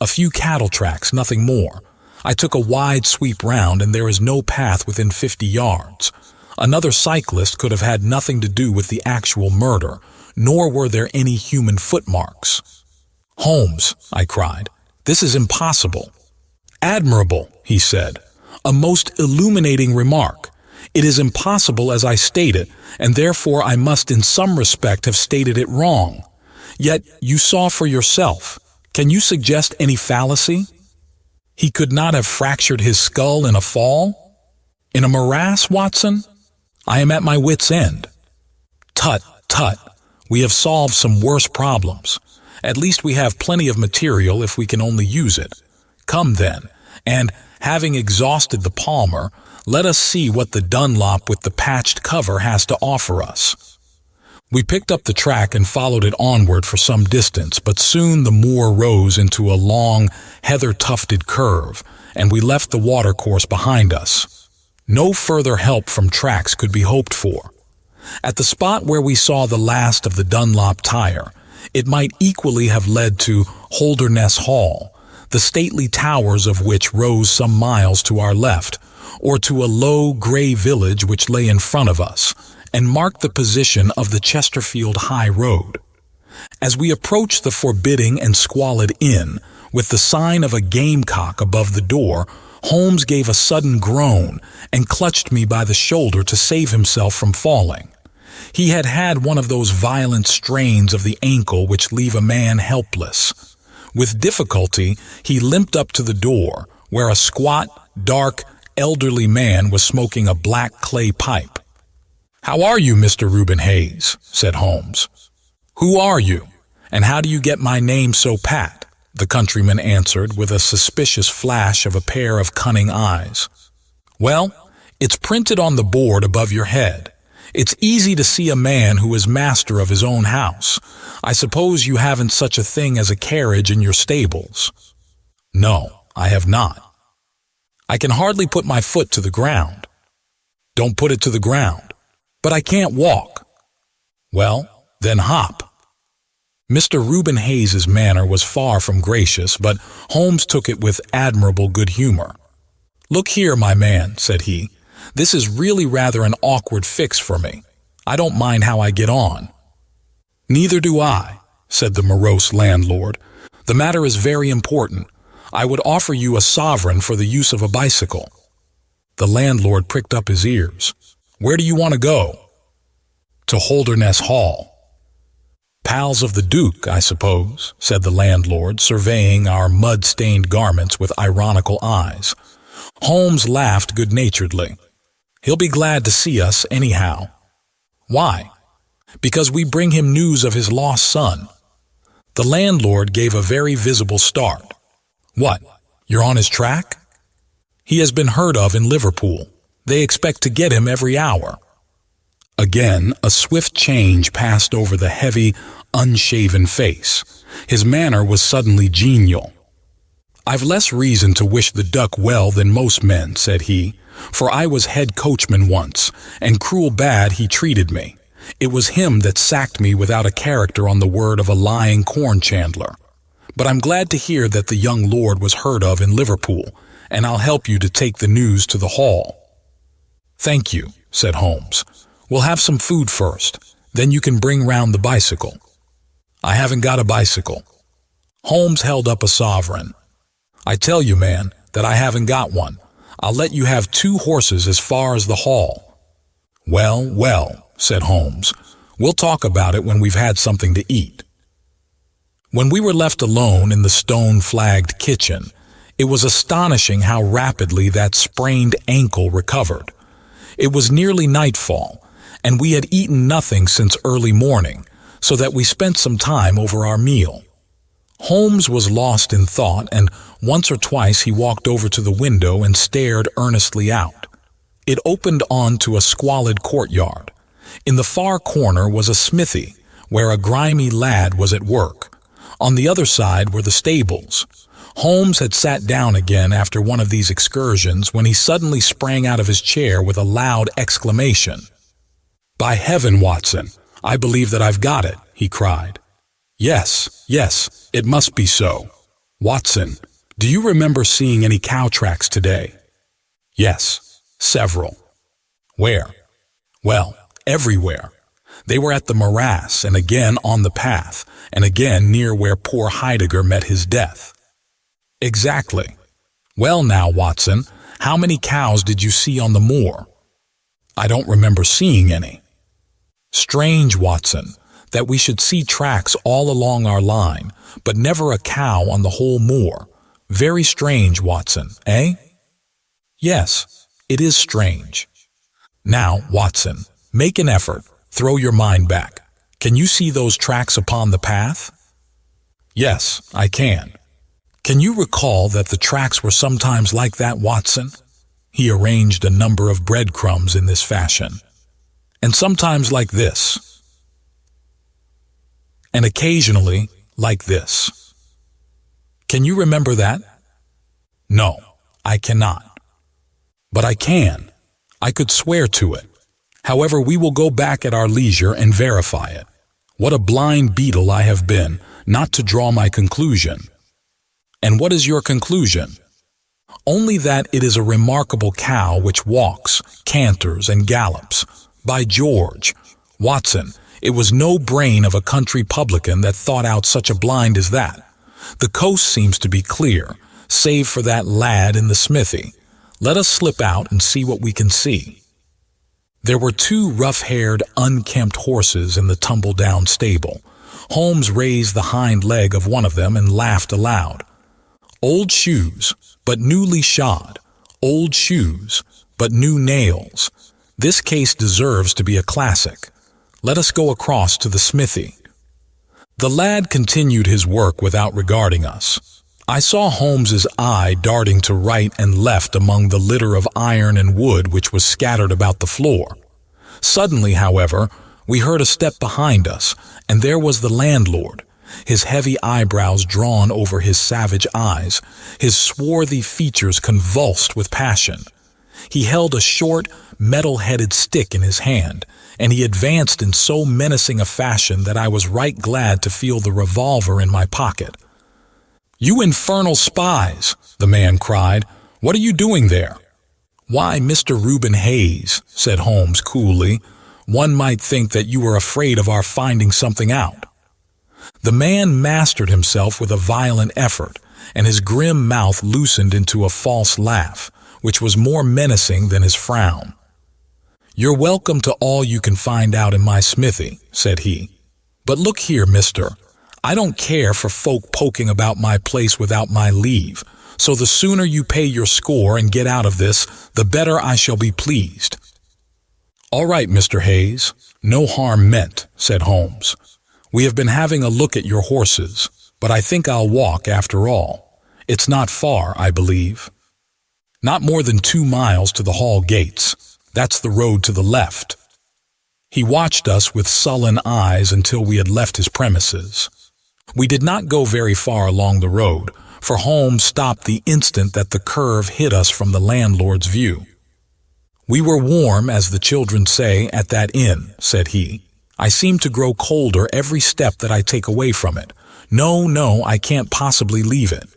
A few cattle tracks, nothing more. I took a wide sweep round, and there is no path within 50 yards. Another cyclist could have had nothing to do with the actual murder, nor were there any human footmarks. "Holmes," I cried, "this is impossible." "Admirable," he said. "A most illuminating remark. It is impossible as I state it, and therefore I must in some respect have stated it wrong. Yet you saw for yourself. Can you suggest any fallacy? He could not have fractured his skull in a fall? In a morass, Watson? I am at my wit's end." "Tut, tut. We have solved some worse problems. At least we have plenty of material if we can only use it. Come then, and, having exhausted the Palmer, let us see what the Dunlop with the patched cover has to offer us." We picked up the track and followed it onward for some distance, but soon the moor rose into a long, heather-tufted curve, and we left the watercourse behind us. No further help from tracks could be hoped for. At the spot where we saw the last of the Dunlop tire, it might equally have led to Holdernesse Hall, the stately towers of which rose some miles to our left, or to a low, gray village which lay in front of us, and marked the position of the Chesterfield High Road. As we approached the forbidding and squalid inn, with the sign of a gamecock above the door, Holmes gave a sudden groan and clutched me by the shoulder to save himself from falling. He had had one of those violent strains of the ankle which leave a man helpless. With difficulty, he limped up to the door, where a squat, dark, elderly man was smoking a black clay pipe. "How are you, Mr. Reuben Hayes?" said Holmes. "Who are you, and how do you get my name so pat?" the countryman answered with a suspicious flash of a pair of cunning eyes. "Well, it's printed on the board above your head. It's easy to see a man who is master of his own house. I suppose you haven't such a thing as a carriage in your stables?" "No, I have not." "I can hardly put my foot to the ground." "Don't put it to the ground." "But I can't walk." "Well, then hop." Mr. Reuben Hayes's manner was far from gracious, but Holmes took it with admirable good humor. "Look here, my man," said he. "This is really rather an awkward fix for me. I don't mind how I get on." "Neither do I," said the morose landlord. "The matter is very important. I would offer you a sovereign for the use of a bicycle." The landlord pricked up his ears. "Where do you want to go?" "To Holdernesse Hall." "Pals of the Duke, I suppose," said the landlord, surveying our mud-stained garments with ironical eyes. Holmes laughed good-naturedly. "He'll be glad to see us, anyhow." "Why?" "Because we bring him news of his lost son." The landlord gave a very visible start. "What, you're on his track?" "He has been heard of in Liverpool. They expect to get him every hour." Again, a swift change passed over the heavy, unshaven face. His manner was suddenly genial. "I've less reason to wish the duck well than most men," said he, "for I was head coachman once, and cruel bad he treated me. It was him that sacked me without a character on the word of a lying corn chandler. But I'm glad to hear that the young lord was heard of in Liverpool, and I'll help you to take the news to the hall." "Thank you," said Holmes. "We'll have some food first, then you can bring round the bicycle." "I haven't got a bicycle." Holmes held up a sovereign. "I tell you, man, that I haven't got one. I'll let you have 2 horses as far as the hall." "Well, well," said Holmes. "We'll talk about it when we've had something to eat." When we were left alone in the stone-flagged kitchen, it was astonishing how rapidly that sprained ankle recovered. It was nearly nightfall, and we had eaten nothing since early morning, so that we spent some time over our meal. Holmes was lost in thought, and once or twice he walked over to the window and stared earnestly out. It opened onto a squalid courtyard. In the far corner was a smithy, where a grimy lad was at work. On the other side were the stables. Holmes had sat down again after one of these excursions when he suddenly sprang out of his chair with a loud exclamation. "By heaven, Watson, I believe that I've got it," he cried. "Yes, yes, it must be so. Watson, do you remember seeing any cow tracks today?" "Yes, several." "Where?" "Well, everywhere. They were at the morass, and again on the path, and again near where poor Heidegger met his death." "Exactly. Well now, Watson, how many cows did you see on the moor?" "I don't remember seeing any." "Strange, Watson, that we should see tracks all along our line, but never a cow on the whole moor. Very strange, Watson, eh?" "Yes, it is strange." "Now, Watson, make an effort. Throw your mind back. Can you see those tracks upon the path?" "Yes, I can." "Can you recall that the tracks were sometimes like that, Watson?" He arranged a number of breadcrumbs in this fashion. "And sometimes like this. And occasionally like this. Can you remember that?" "No, I cannot." "But I can. I could swear to it. However, we will go back at our leisure and verify it. What a blind beetle I have been, not to draw my conclusion." "And what is your conclusion?" "Only that it is a remarkable cow which walks, canters, and gallops. By George, Watson, it was no brain of a country publican that thought out such a blind as that. The coast seems to be clear, save for that lad in the smithy. Let us slip out and see what we can see." There were 2 rough-haired, unkempt horses in the tumble-down stable. Holmes raised the hind leg of one of them and laughed aloud. "Old shoes, but newly shod. Old shoes, but new nails. This case deserves to be a classic. Let us go across to the smithy." The lad continued his work without regarding us. I saw Holmes's eye darting to right and left among the litter of iron and wood which was scattered about the floor. Suddenly, however, we heard a step behind us, and there was the landlord, his heavy eyebrows drawn over his savage eyes, his swarthy features convulsed with passion. He held a short, metal-headed stick in his hand, and he advanced in so menacing a fashion that I was right glad to feel the revolver in my pocket. "You infernal spies!" the man cried. "What are you doing there?" "Why, Mr. Reuben Hayes," said Holmes coolly, "one might think that you were afraid of our finding something out." The man mastered himself with a violent effort, and his grim mouth loosened into a false laugh, which was more menacing than his frown. "You're welcome to all you can find out in my smithy," said he. "But look here, mister, I don't care for folk poking about my place without my leave, so the sooner you pay your score and get out of this, the better I shall be pleased." "All right, Mr. Hayes, no harm meant," said Holmes. "We have been having a look at your horses, but I think I'll walk after all. It's not far, I believe." "Not more than 2 miles to the hall gates. That's the road to the left." He watched us with sullen eyes until we had left his premises. We did not go very far along the road, for Holmes stopped the instant that the curve hid us from the landlord's view. "We were warm, as the children say, at that inn," said he. "I seem to grow colder every step that I take away from it. No, I can't possibly leave it."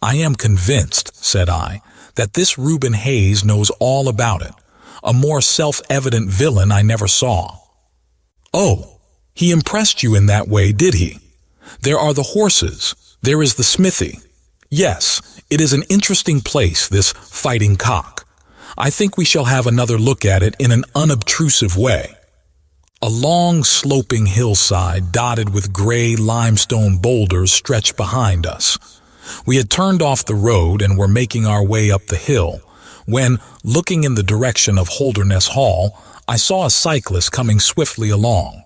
"I am convinced," said I, "that this Reuben Hayes knows all about it. A more self-evident villain I never saw." "Oh, he impressed you in that way, did he? There are the horses. There is the smithy. Yes, it is an interesting place, this Fighting Cock. I think we shall have another look at it in an unobtrusive way." A long, sloping hillside dotted with gray limestone boulders stretched behind us. We had turned off the road and were making our way up the hill, when, looking in the direction of Holdernesse Hall, I saw a cyclist coming swiftly along.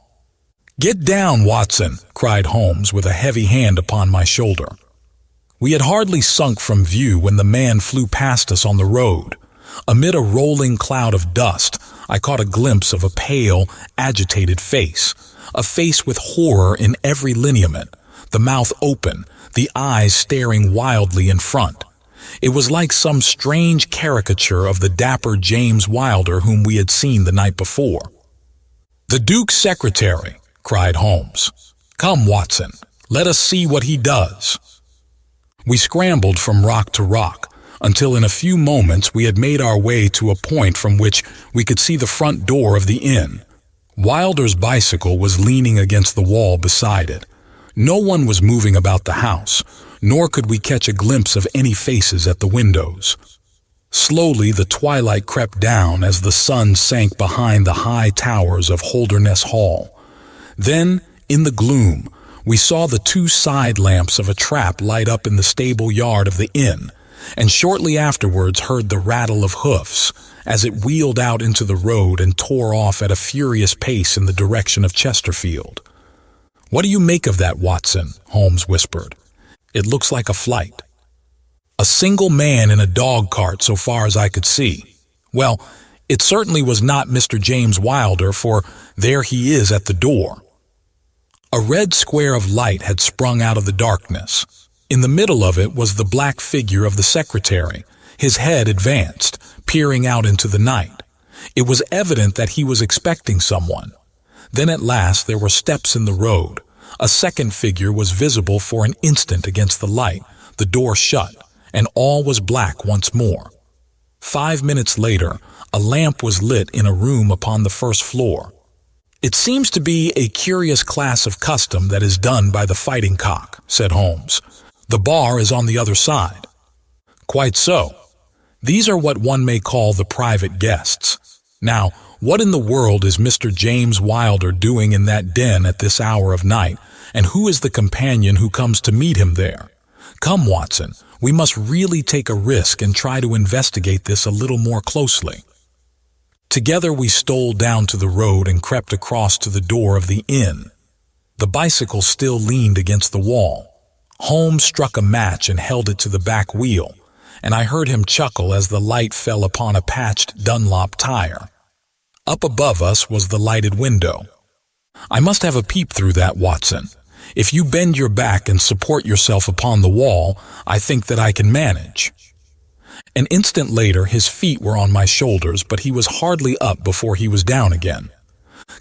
"Get down, Watson!" cried Holmes with a heavy hand upon my shoulder. We had hardly sunk from view when the man flew past us on the road. Amid a rolling cloud of dust, I caught a glimpse of a pale, agitated face, a face with horror in every lineament, the mouth open, the eyes staring wildly in front. It was like some strange caricature of the dapper James Wilder whom we had seen the night before. "The Duke's secretary!" cried Holmes. "Come, Watson, let us see what he does." We scrambled from rock to rock, until in a few moments we had made our way to a point from which we could see the front door of the inn. Wilder's bicycle was leaning against the wall beside it. No one was moving about the house, nor could we catch a glimpse of any faces at the windows. Slowly the twilight crept down as the sun sank behind the high towers of Holdernesse Hall. Then, in the gloom, we saw the 2 side lamps of a trap light up in the stable yard of the inn, and shortly afterwards heard the rattle of hoofs as it wheeled out into the road and tore off at a furious pace in the direction of Chesterfield. "What do you make of that, Watson?" Holmes whispered. "It looks like a flight." "A single man in a dog cart so far as I could see. Well, it certainly was not Mr. James Wilder, for there he is at the door." A red square of light had sprung out of the darkness. In the middle of it was the black figure of the secretary, his head advanced, peering out into the night. It was evident that he was expecting someone. Then at last there were steps in the road. A second figure was visible for an instant against the light, the door shut, and all was black once more. 5 minutes later, a lamp was lit in a room upon the first floor. "It seems to be a curious class of custom that is done by the Fighting Cock," said Holmes. "The bar is on the other side." "Quite so. These are what one may call the private guests. Now, what in the world is Mr. James Wilder doing in that den at this hour of night, and who is the companion who comes to meet him there? Come, Watson, we must really take a risk and try to investigate this a little more closely." Together we stole down to the road and crept across to the door of the inn. The bicycle still leaned against the wall. Holmes struck a match and held it to the back wheel, and I heard him chuckle as the light fell upon a patched Dunlop tire. Up above us was the lighted window. "I must have a peep through that, Watson. If you bend your back and support yourself upon the wall, I think that I can manage." An instant later, his feet were on my shoulders, but he was hardly up before he was down again.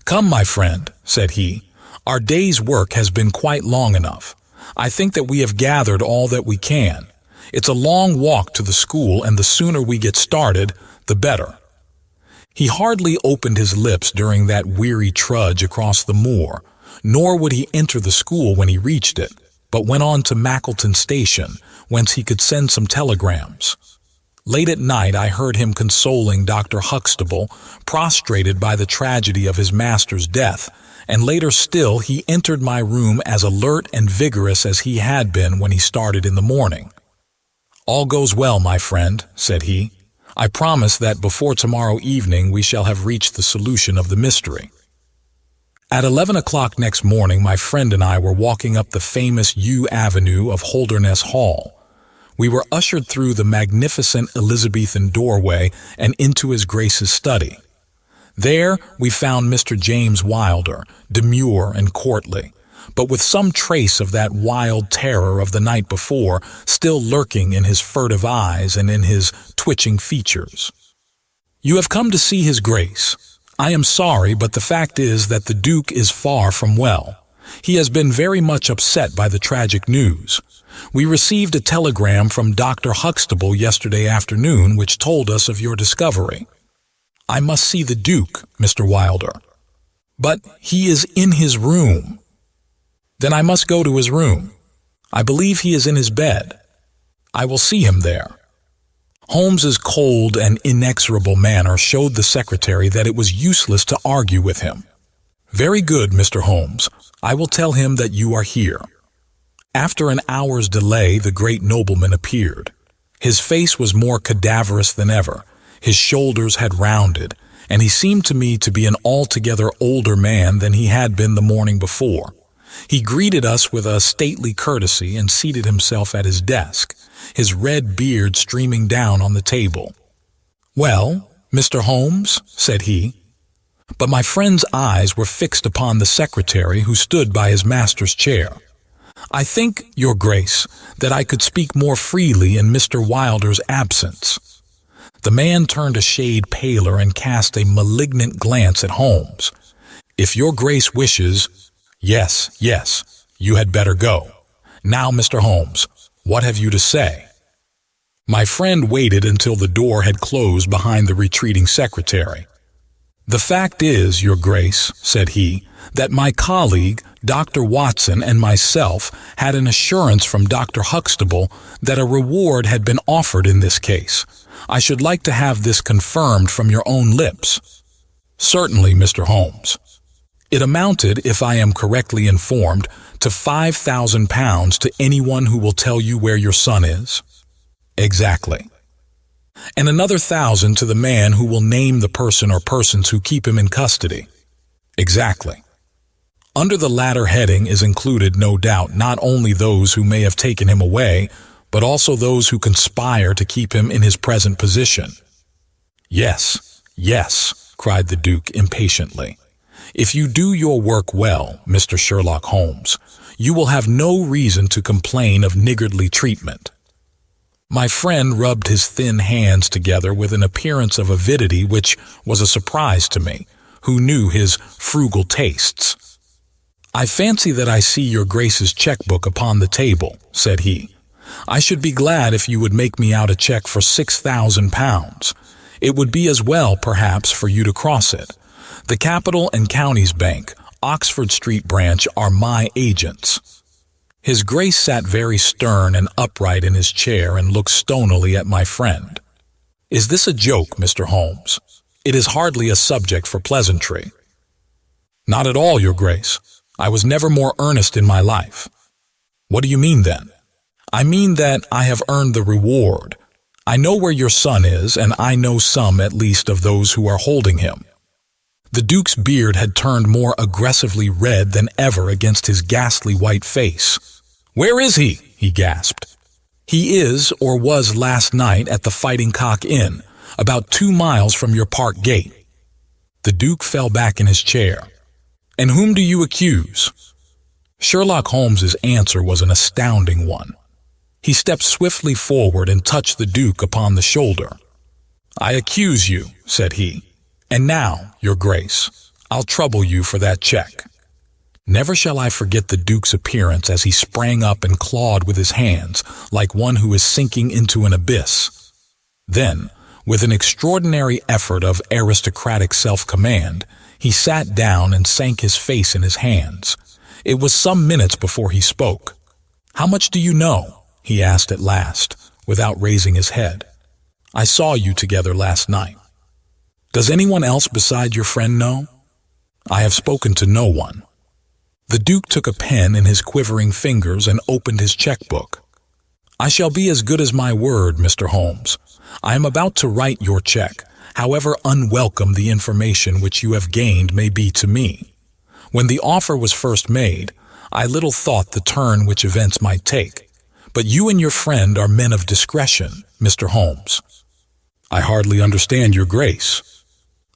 "Come, my friend," said he. "Our day's work has been quite long enough. I think that we have gathered all that we can. It's a long walk to the school, and the sooner we get started, the better." He hardly opened his lips during that weary trudge across the moor, nor would he enter the school when he reached it, but went on to Mackleton Station, whence he could send some telegrams. Late at night I heard him consoling Dr. Huxtable, prostrated by the tragedy of his master's death, and later still he entered my room as alert and vigorous as he had been when he started in the morning. "All goes well, my friend," said he. "I promise that before tomorrow evening we shall have reached the solution of the mystery." At 11 o'clock next morning, my friend and I were walking up the famous yew avenue of Holdernesse Hall. We were ushered through the magnificent Elizabethan doorway and into His Grace's study. There we found Mr. James Wilder, demure and courtly, but with some trace of that wild terror of the night before still lurking in his furtive eyes and in his twitching features. "You have come to see His Grace. I am sorry, but the fact is that the Duke is far from well. He has been very much upset by the tragic news. We received a telegram from Dr. Huxtable yesterday afternoon which told us of your discovery." "I must see the Duke, Mr. Wilder." "But he is in his room." "Then I must go to his room. I believe he is in his bed. I will see him there." Holmes's cold and inexorable manner showed the secretary that it was useless to argue with him. "Very good, Mr. Holmes. I will tell him that you are here." After an hour's delay, the great nobleman appeared. His face was more cadaverous than ever. His shoulders had rounded, and he seemed to me to be an altogether older man than he had been the morning before. He greeted us with a stately courtesy and seated himself at his desk, his red beard streaming down on the table. "Well, Mr. Holmes," said he. But my friend's eyes were fixed upon the secretary who stood by his master's chair. "I think, Your Grace, that I could speak more freely in Mr. Wilder's absence." The man turned a shade paler and cast a malignant glance at Holmes. "If Your Grace wishes—" Yes, you had better go. Now, Mr. Holmes, what have you to say?" My friend waited until the door had closed behind the retreating secretary. "The fact is, Your Grace," said he, "that my colleague, Dr. Watson, and myself had an assurance from Dr. Huxtable that a reward had been offered in this case. I should like to have this confirmed from your own lips." "Certainly, Mr. Holmes." "It amounted, if I am correctly informed, to £5,000 to anyone who will tell you where your son is?" "Exactly." "And another 1,000 to the man who will name the person or persons who keep him in custody?" "Exactly." Under the latter heading is included, no doubt, not only those who may have taken him away, but also those who conspire to keep him in his present position. Yes, cried the Duke impatiently. "If you do your work well, Mr. Sherlock Holmes, you will have no reason to complain of niggardly treatment." My friend rubbed his thin hands together with an appearance of avidity which was a surprise to me, who knew his frugal tastes. "I fancy that I see your Grace's checkbook upon the table," said he. "I should be glad if you would make me out a check for £6,000. It would be as well, perhaps, for you to cross it. The Capital and Counties Bank, Oxford Street branch, are my agents." His Grace sat very stern and upright in his chair and looked stonily at my friend. "Is this a joke, Mr. Holmes? It is hardly a subject for pleasantry." "Not at all, your Grace. I was never more earnest in my life." "What do you mean, then?" "I mean that I have earned the reward. I know where your son is, and I know some, at least, of those who are holding him." The Duke's beard had turned more aggressively red than ever against his ghastly white face. "Where is he?" he gasped. "He is, or was last night, at the Fighting Cock Inn, about 2 miles from your park gate." The Duke fell back in his chair. "And whom do you accuse?" Sherlock Holmes's answer was an astounding one. He stepped swiftly forward and touched the Duke upon the shoulder. "I accuse you," said he. "And now, Your Grace, I'll trouble you for that check." Never shall I forget the Duke's appearance as he sprang up and clawed with his hands like one who is sinking into an abyss. Then, with an extraordinary effort of aristocratic self-command, he sat down and sank his face in his hands. It was some minutes before he spoke. "How much do you know?" he asked at last, without raising his head. "I saw you together last night." "Does anyone else beside your friend know?" "I have spoken to no one." The Duke took a pen in his quivering fingers and opened his checkbook. "I shall be as good as my word, Mr. Holmes. I am about to write your check, however unwelcome the information which you have gained may be to me. When the offer was first made, I little thought the turn which events might take, but you and your friend are men of discretion, Mr. Holmes." "I hardly understand Your Grace."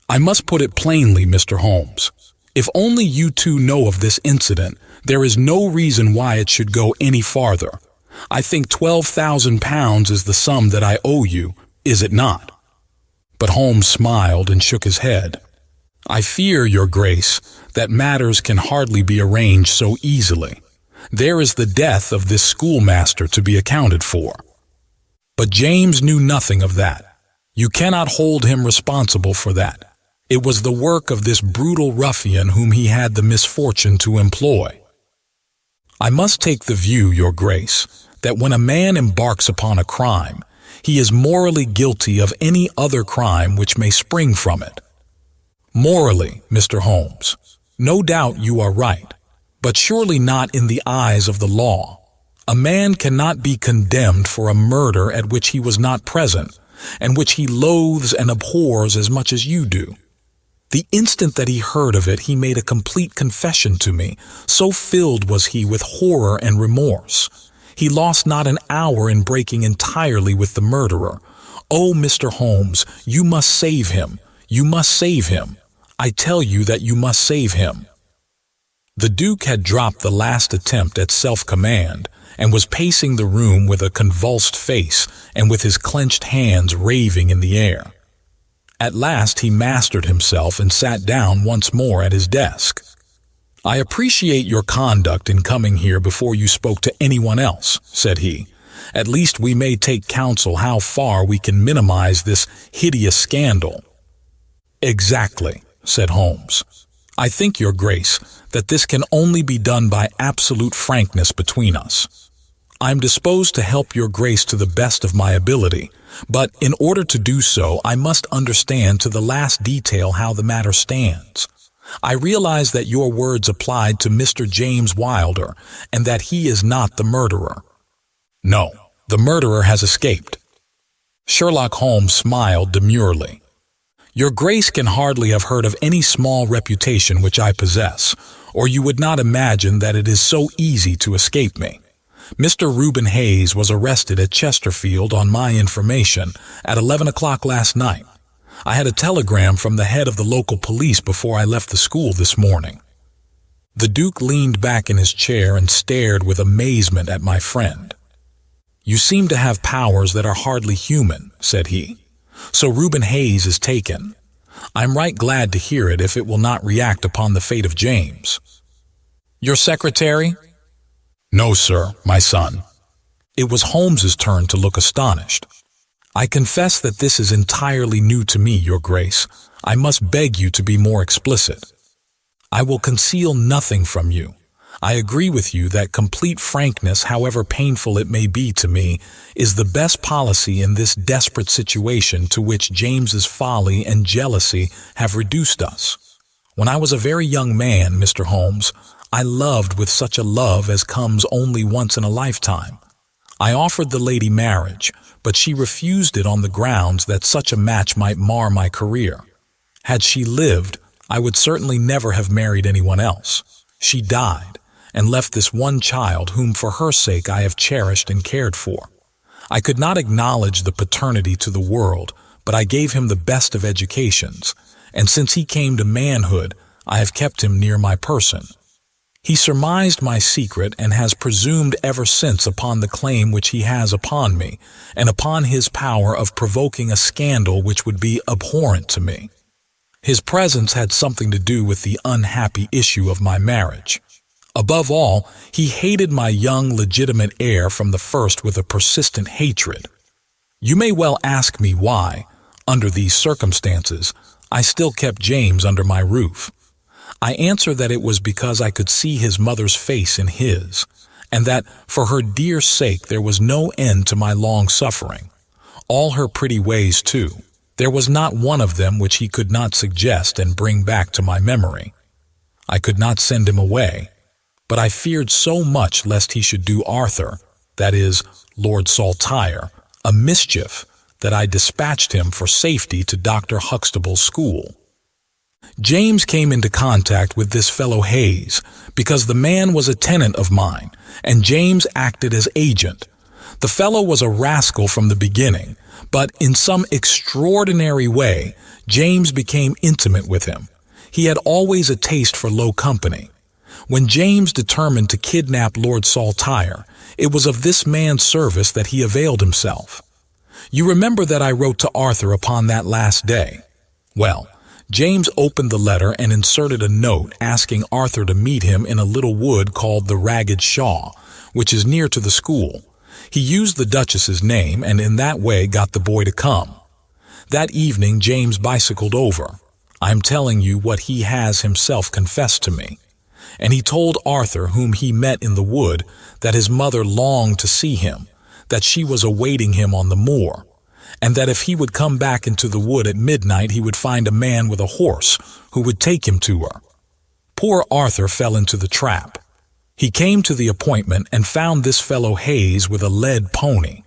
"I must put it plainly, Mr. Holmes. If only you two know of this incident, there is no reason why it should go any farther. I think £12,000 is the sum that I owe you, is it not?" But Holmes smiled and shook his head. "I fear, Your Grace, that matters can hardly be arranged so easily. There is the death of this schoolmaster to be accounted for." "But James knew nothing of that. You cannot hold him responsible for that. It was the work of this brutal ruffian whom he had the misfortune to employ." "I must take the view, Your Grace, that when a man embarks upon a crime, he is morally guilty of any other crime which may spring from it." "Morally, Mr. Holmes, no doubt you are right, but surely not in the eyes of the law. A man cannot be condemned for a murder at which he was not present, and which he loathes and abhors as much as you do. The instant that he heard of it, he made a complete confession to me, so filled was he with horror and remorse. He lost not an hour in breaking entirely with the murderer. Oh, Mr. Holmes, you must save him. You must save him. I tell you that you must save him." The Duke had dropped the last attempt at self-command and was pacing the room with a convulsed face and with his clenched hands raving in the air. At last he mastered himself and sat down once more at his desk. "I appreciate your conduct in coming here before you spoke to anyone else," said he. "At least we may take counsel how far we can minimize this hideous scandal." "Exactly," said Holmes. "I think, Your Grace, that this can only be done by absolute frankness between us. I am disposed to help Your Grace to the best of my ability, but in order to do so, I must understand to the last detail how the matter stands. I realize that your words applied to Mr. James Wilder, and that he is not the murderer." "No, the murderer has escaped." Sherlock Holmes smiled demurely. "Your Grace can hardly have heard of any small reputation which I possess, or you would not imagine that it is so easy to escape me. Mr. Reuben Hayes was arrested at Chesterfield on my information at 11 o'clock last night. I had a telegram from the head of the local police before I left the school this morning." The Duke leaned back in his chair and stared with amazement at my friend. "You seem to have powers that are hardly human," said he. "So Reuben Hayes is taken. I'm right glad to hear it if it will not react upon the fate of James." "Your secretary?" "No, sir, my son." It was Holmes's turn to look astonished. "I confess that this is entirely new to me, Your Grace. I must beg you to be more explicit." "I will conceal nothing from you. I agree with you that complete frankness, however painful it may be to me, is the best policy in this desperate situation to which James's folly and jealousy have reduced us. When I was a very young man, Mr. Holmes, I loved with such a love as comes only once in a lifetime. I offered the lady marriage, but she refused it on the grounds that such a match might mar my career. Had she lived, I would certainly never have married anyone else. She died, and left this one child whom for her sake I have cherished and cared for. I could not acknowledge the paternity to the world, but I gave him the best of educations, and since he came to manhood, I have kept him near my person. He surmised my secret and has presumed ever since upon the claim which he has upon me, and upon his power of provoking a scandal which would be abhorrent to me. His presence had something to do with the unhappy issue of my marriage. Above all, he hated my young legitimate heir from the first with a persistent hatred. You may well ask me why, under these circumstances, I still kept James under my roof. I answer that it was because I could see his mother's face in his, and that for her dear sake there was no end to my long suffering. All her pretty ways, too. There was not one of them which he could not suggest and bring back to my memory. I could not send him away, but I feared so much lest he should do Arthur, that is, Lord Saltire, a mischief, that I dispatched him for safety to Dr. Huxtable's school. James came into contact with this fellow Hayes because the man was a tenant of mine, and James acted as agent. The fellow was a rascal from the beginning, but in some extraordinary way, James became intimate with him. He had always a taste for low company. When James determined to kidnap Lord Saltire, it was of this man's service that he availed himself. You remember that I wrote to Arthur upon that last day. Well, James opened the letter and inserted a note asking Arthur to meet him in a little wood called the Ragged Shaw, which is near to the school. He used the Duchess's name and in that way got the boy to come. That evening James bicycled over. I'm telling you what he has himself confessed to me. And he told Arthur, whom he met in the wood, that his mother longed to see him, that she was awaiting him on the moor, and that if he would come back into the wood at midnight he would find a man with a horse who would take him to her. Poor Arthur fell into the trap. He came to the appointment and found this fellow Hayes with a led pony.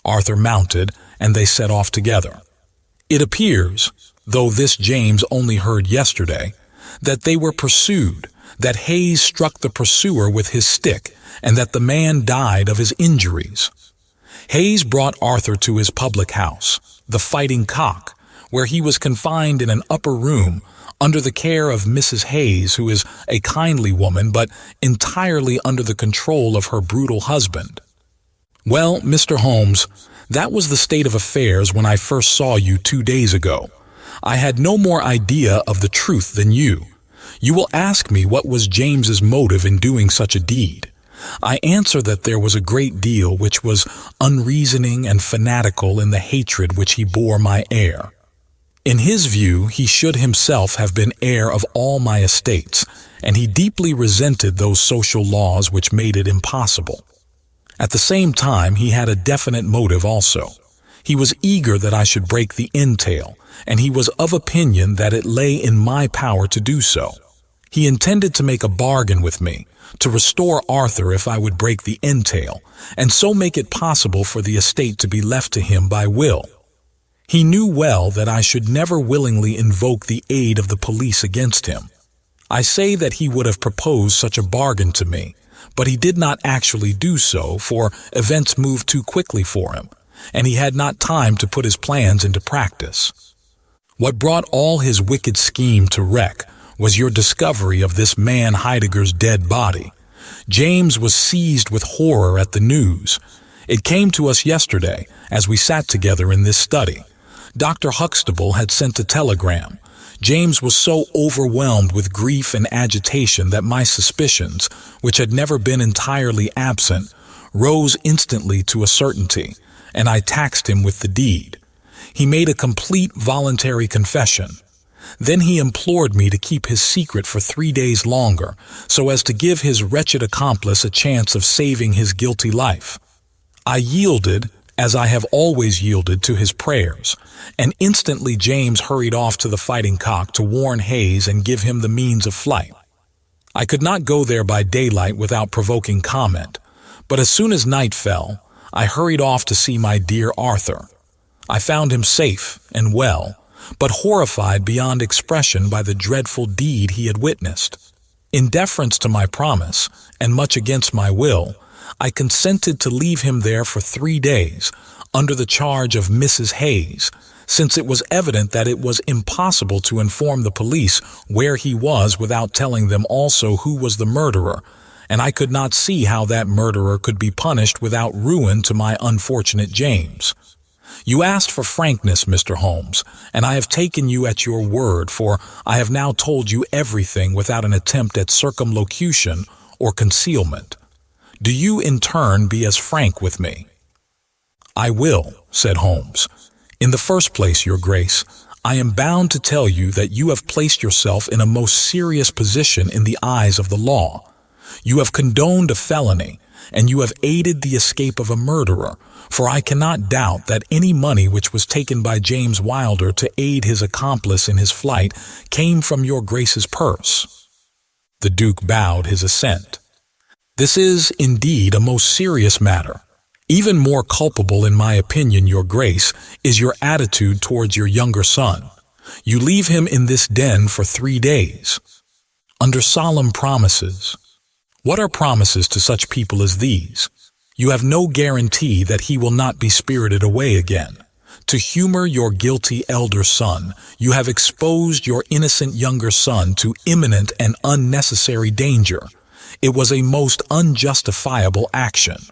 Arthur mounted, and they set off together. It appears, though this James only heard yesterday, that they were pursued, that Hayes struck the pursuer with his stick, and that the man died of his injuries. Hayes brought Arthur to his public house, the Fighting Cock, where he was confined in an upper room under the care of Mrs. Hayes, who is a kindly woman but entirely under the control of her brutal husband. Well, Mr. Holmes, that was the state of affairs when I first saw you 2 days ago. I had no more idea of the truth than you. You will ask me what was James's motive in doing such a deed. I answer that there was a great deal which was unreasoning and fanatical in the hatred which he bore my heir. In his view, he should himself have been heir of all my estates, and he deeply resented those social laws which made it impossible. At the same time, he had a definite motive also. He was eager that I should break the entail, and he was of opinion that it lay in my power to do so. He intended to make a bargain with me, to restore Arthur if I would break the entail, and so make it possible for the estate to be left to him by will. He knew well that I should never willingly invoke the aid of the police against him. I say that he would have proposed such a bargain to me, but he did not actually do so, for events moved too quickly for him, and he had not time to put his plans into practice. What brought all his wicked scheme to wreck was your discovery of this man Heidegger's dead body. James was seized with horror at the news. It came to us yesterday, as we sat together in this study. Dr. Huxtable had sent a telegram. James was so overwhelmed with grief and agitation that my suspicions, which had never been entirely absent, rose instantly to a certainty, and I taxed him with the deed. He made a complete voluntary confession. Then he implored me to keep his secret for 3 days longer, so as to give his wretched accomplice a chance of saving his guilty life. I yielded, as I have always yielded, to his prayers, and instantly James hurried off to the Fighting Cock to warn Hayes and give him the means of flight. I could not go there by daylight without provoking comment, but as soon as night fell, I hurried off to see my dear Arthur. I found him safe and well, but horrified beyond expression by the dreadful deed he had witnessed. In deference to my promise, and much against my will, I consented to leave him there for 3 days, under the charge of Mrs. Hayes, since it was evident that it was impossible to inform the police where he was without telling them also who was the murderer, and I could not see how that murderer could be punished without ruin to my unfortunate James. You asked for frankness, Mr. Holmes, and I have taken you at your word, for I have now told you everything without an attempt at circumlocution or concealment. Do you, in turn, be as frank with me?" "I will," said Holmes. "In the first place, Your Grace, I am bound to tell you that you have placed yourself in a most serious position in the eyes of the law. You have condoned a felony, and you have aided the escape of a murderer, for I cannot doubt that any money which was taken by James Wilder to aid his accomplice in his flight came from Your Grace's purse." The Duke bowed his assent. "This is, indeed, a most serious matter. Even more culpable, in my opinion, Your Grace, is your attitude towards your younger son. You leave him in this den for 3 days, under solemn promises. What are promises to such people as these? You have no guarantee that he will not be spirited away again. To humor your guilty elder son, you have exposed your innocent younger son to imminent and unnecessary danger. It was a most unjustifiable action.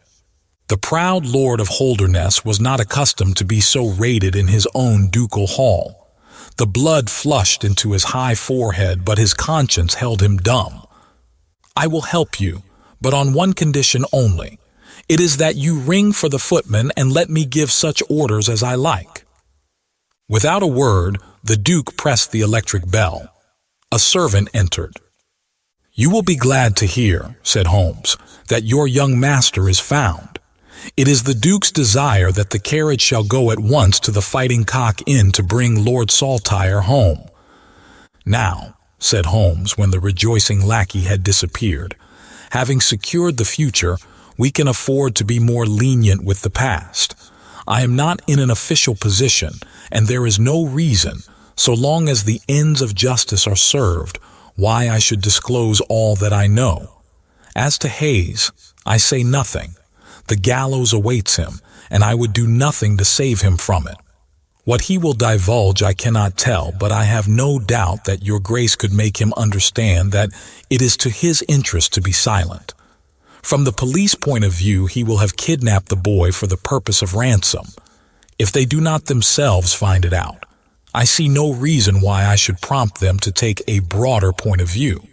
The proud Lord of Holdernesse was not accustomed to be so rated in his own ducal hall. The blood flushed into his high forehead, but his conscience held him dumb. I will help you, but on one condition only. It is that you ring for the footman and let me give such orders as I like." Without a word, the Duke pressed the electric bell. A servant entered. "You will be glad to hear," said Holmes, "that your young master is found. It is the Duke's desire that the carriage shall go at once to the Fighting Cock Inn to bring Lord Saltire home." "Now," said Holmes when the rejoicing lackey had disappeared, "having secured the future, we can afford to be more lenient with the past. I am not in an official position, and there is no reason, so long as the ends of justice are served, why I should disclose all that I know. As to Hayes, I say nothing. The gallows awaits him, and I would do nothing to save him from it. What he will divulge I cannot tell, but I have no doubt that Your Grace could make him understand that it is to his interest to be silent. From the police point of view, he will have kidnapped the boy for the purpose of ransom. If they do not themselves find it out, I see no reason why I should prompt them to take a broader point of view.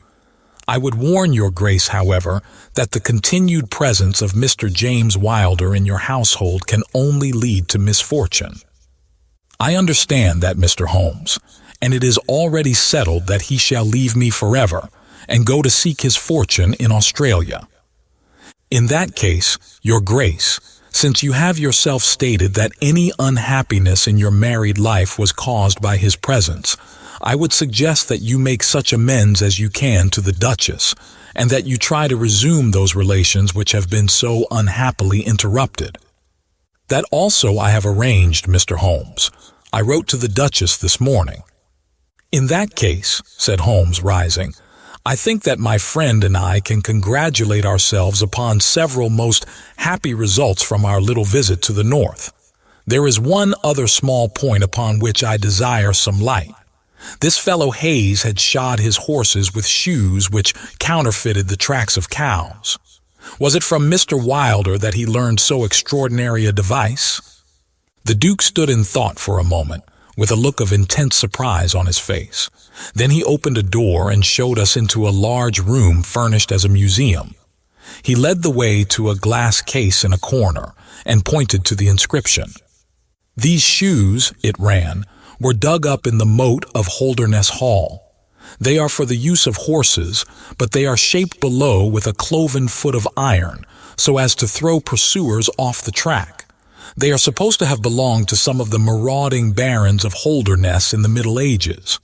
I would warn Your Grace, however, that the continued presence of Mr. James Wilder in your household can only lead to misfortune." "I understand that, Mr. Holmes, and it is already settled that he shall leave me forever and go to seek his fortune in Australia." "In that case, Your Grace, since you have yourself stated that any unhappiness in your married life was caused by his presence, I would suggest that you make such amends as you can to the Duchess, and that you try to resume those relations which have been so unhappily interrupted." "That also I have arranged, Mr. Holmes. I wrote to the Duchess this morning." "In that case," said Holmes, rising, "I think that my friend and I can congratulate ourselves upon several most happy results from our little visit to the north. There is one other small point upon which I desire some light. This fellow Hayes had shod his horses with shoes which counterfeited the tracks of cows. Was it from Mr. Wilder that he learned so extraordinary a device?" The Duke stood in thought for a moment, with a look of intense surprise on his face. Then he opened a door and showed us into a large room furnished as a museum. He led the way to a glass case in a corner and pointed to the inscription. "These shoes," it ran, "were dug up in the moat of Holdernesse Hall. They are for the use of horses, but they are shaped below with a cloven foot of iron, so as to throw pursuers off the track. They are supposed to have belonged to some of the marauding barons of Holdernesse in the Middle Ages."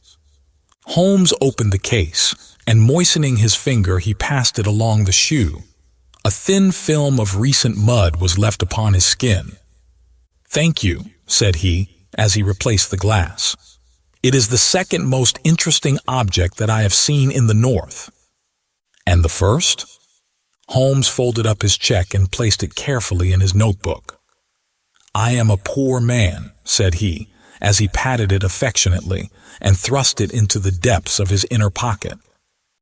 Holmes opened the case, and moistening his finger, he passed it along the shoe. A thin film of recent mud was left upon his skin. "Thank you," said he, as he replaced the glass. "It is the second most interesting object that I have seen in the north." "And the first?" Holmes folded up his check and placed it carefully in his notebook. "I am a poor man," said he, as he patted it affectionately and thrust it into the depths of his inner pocket.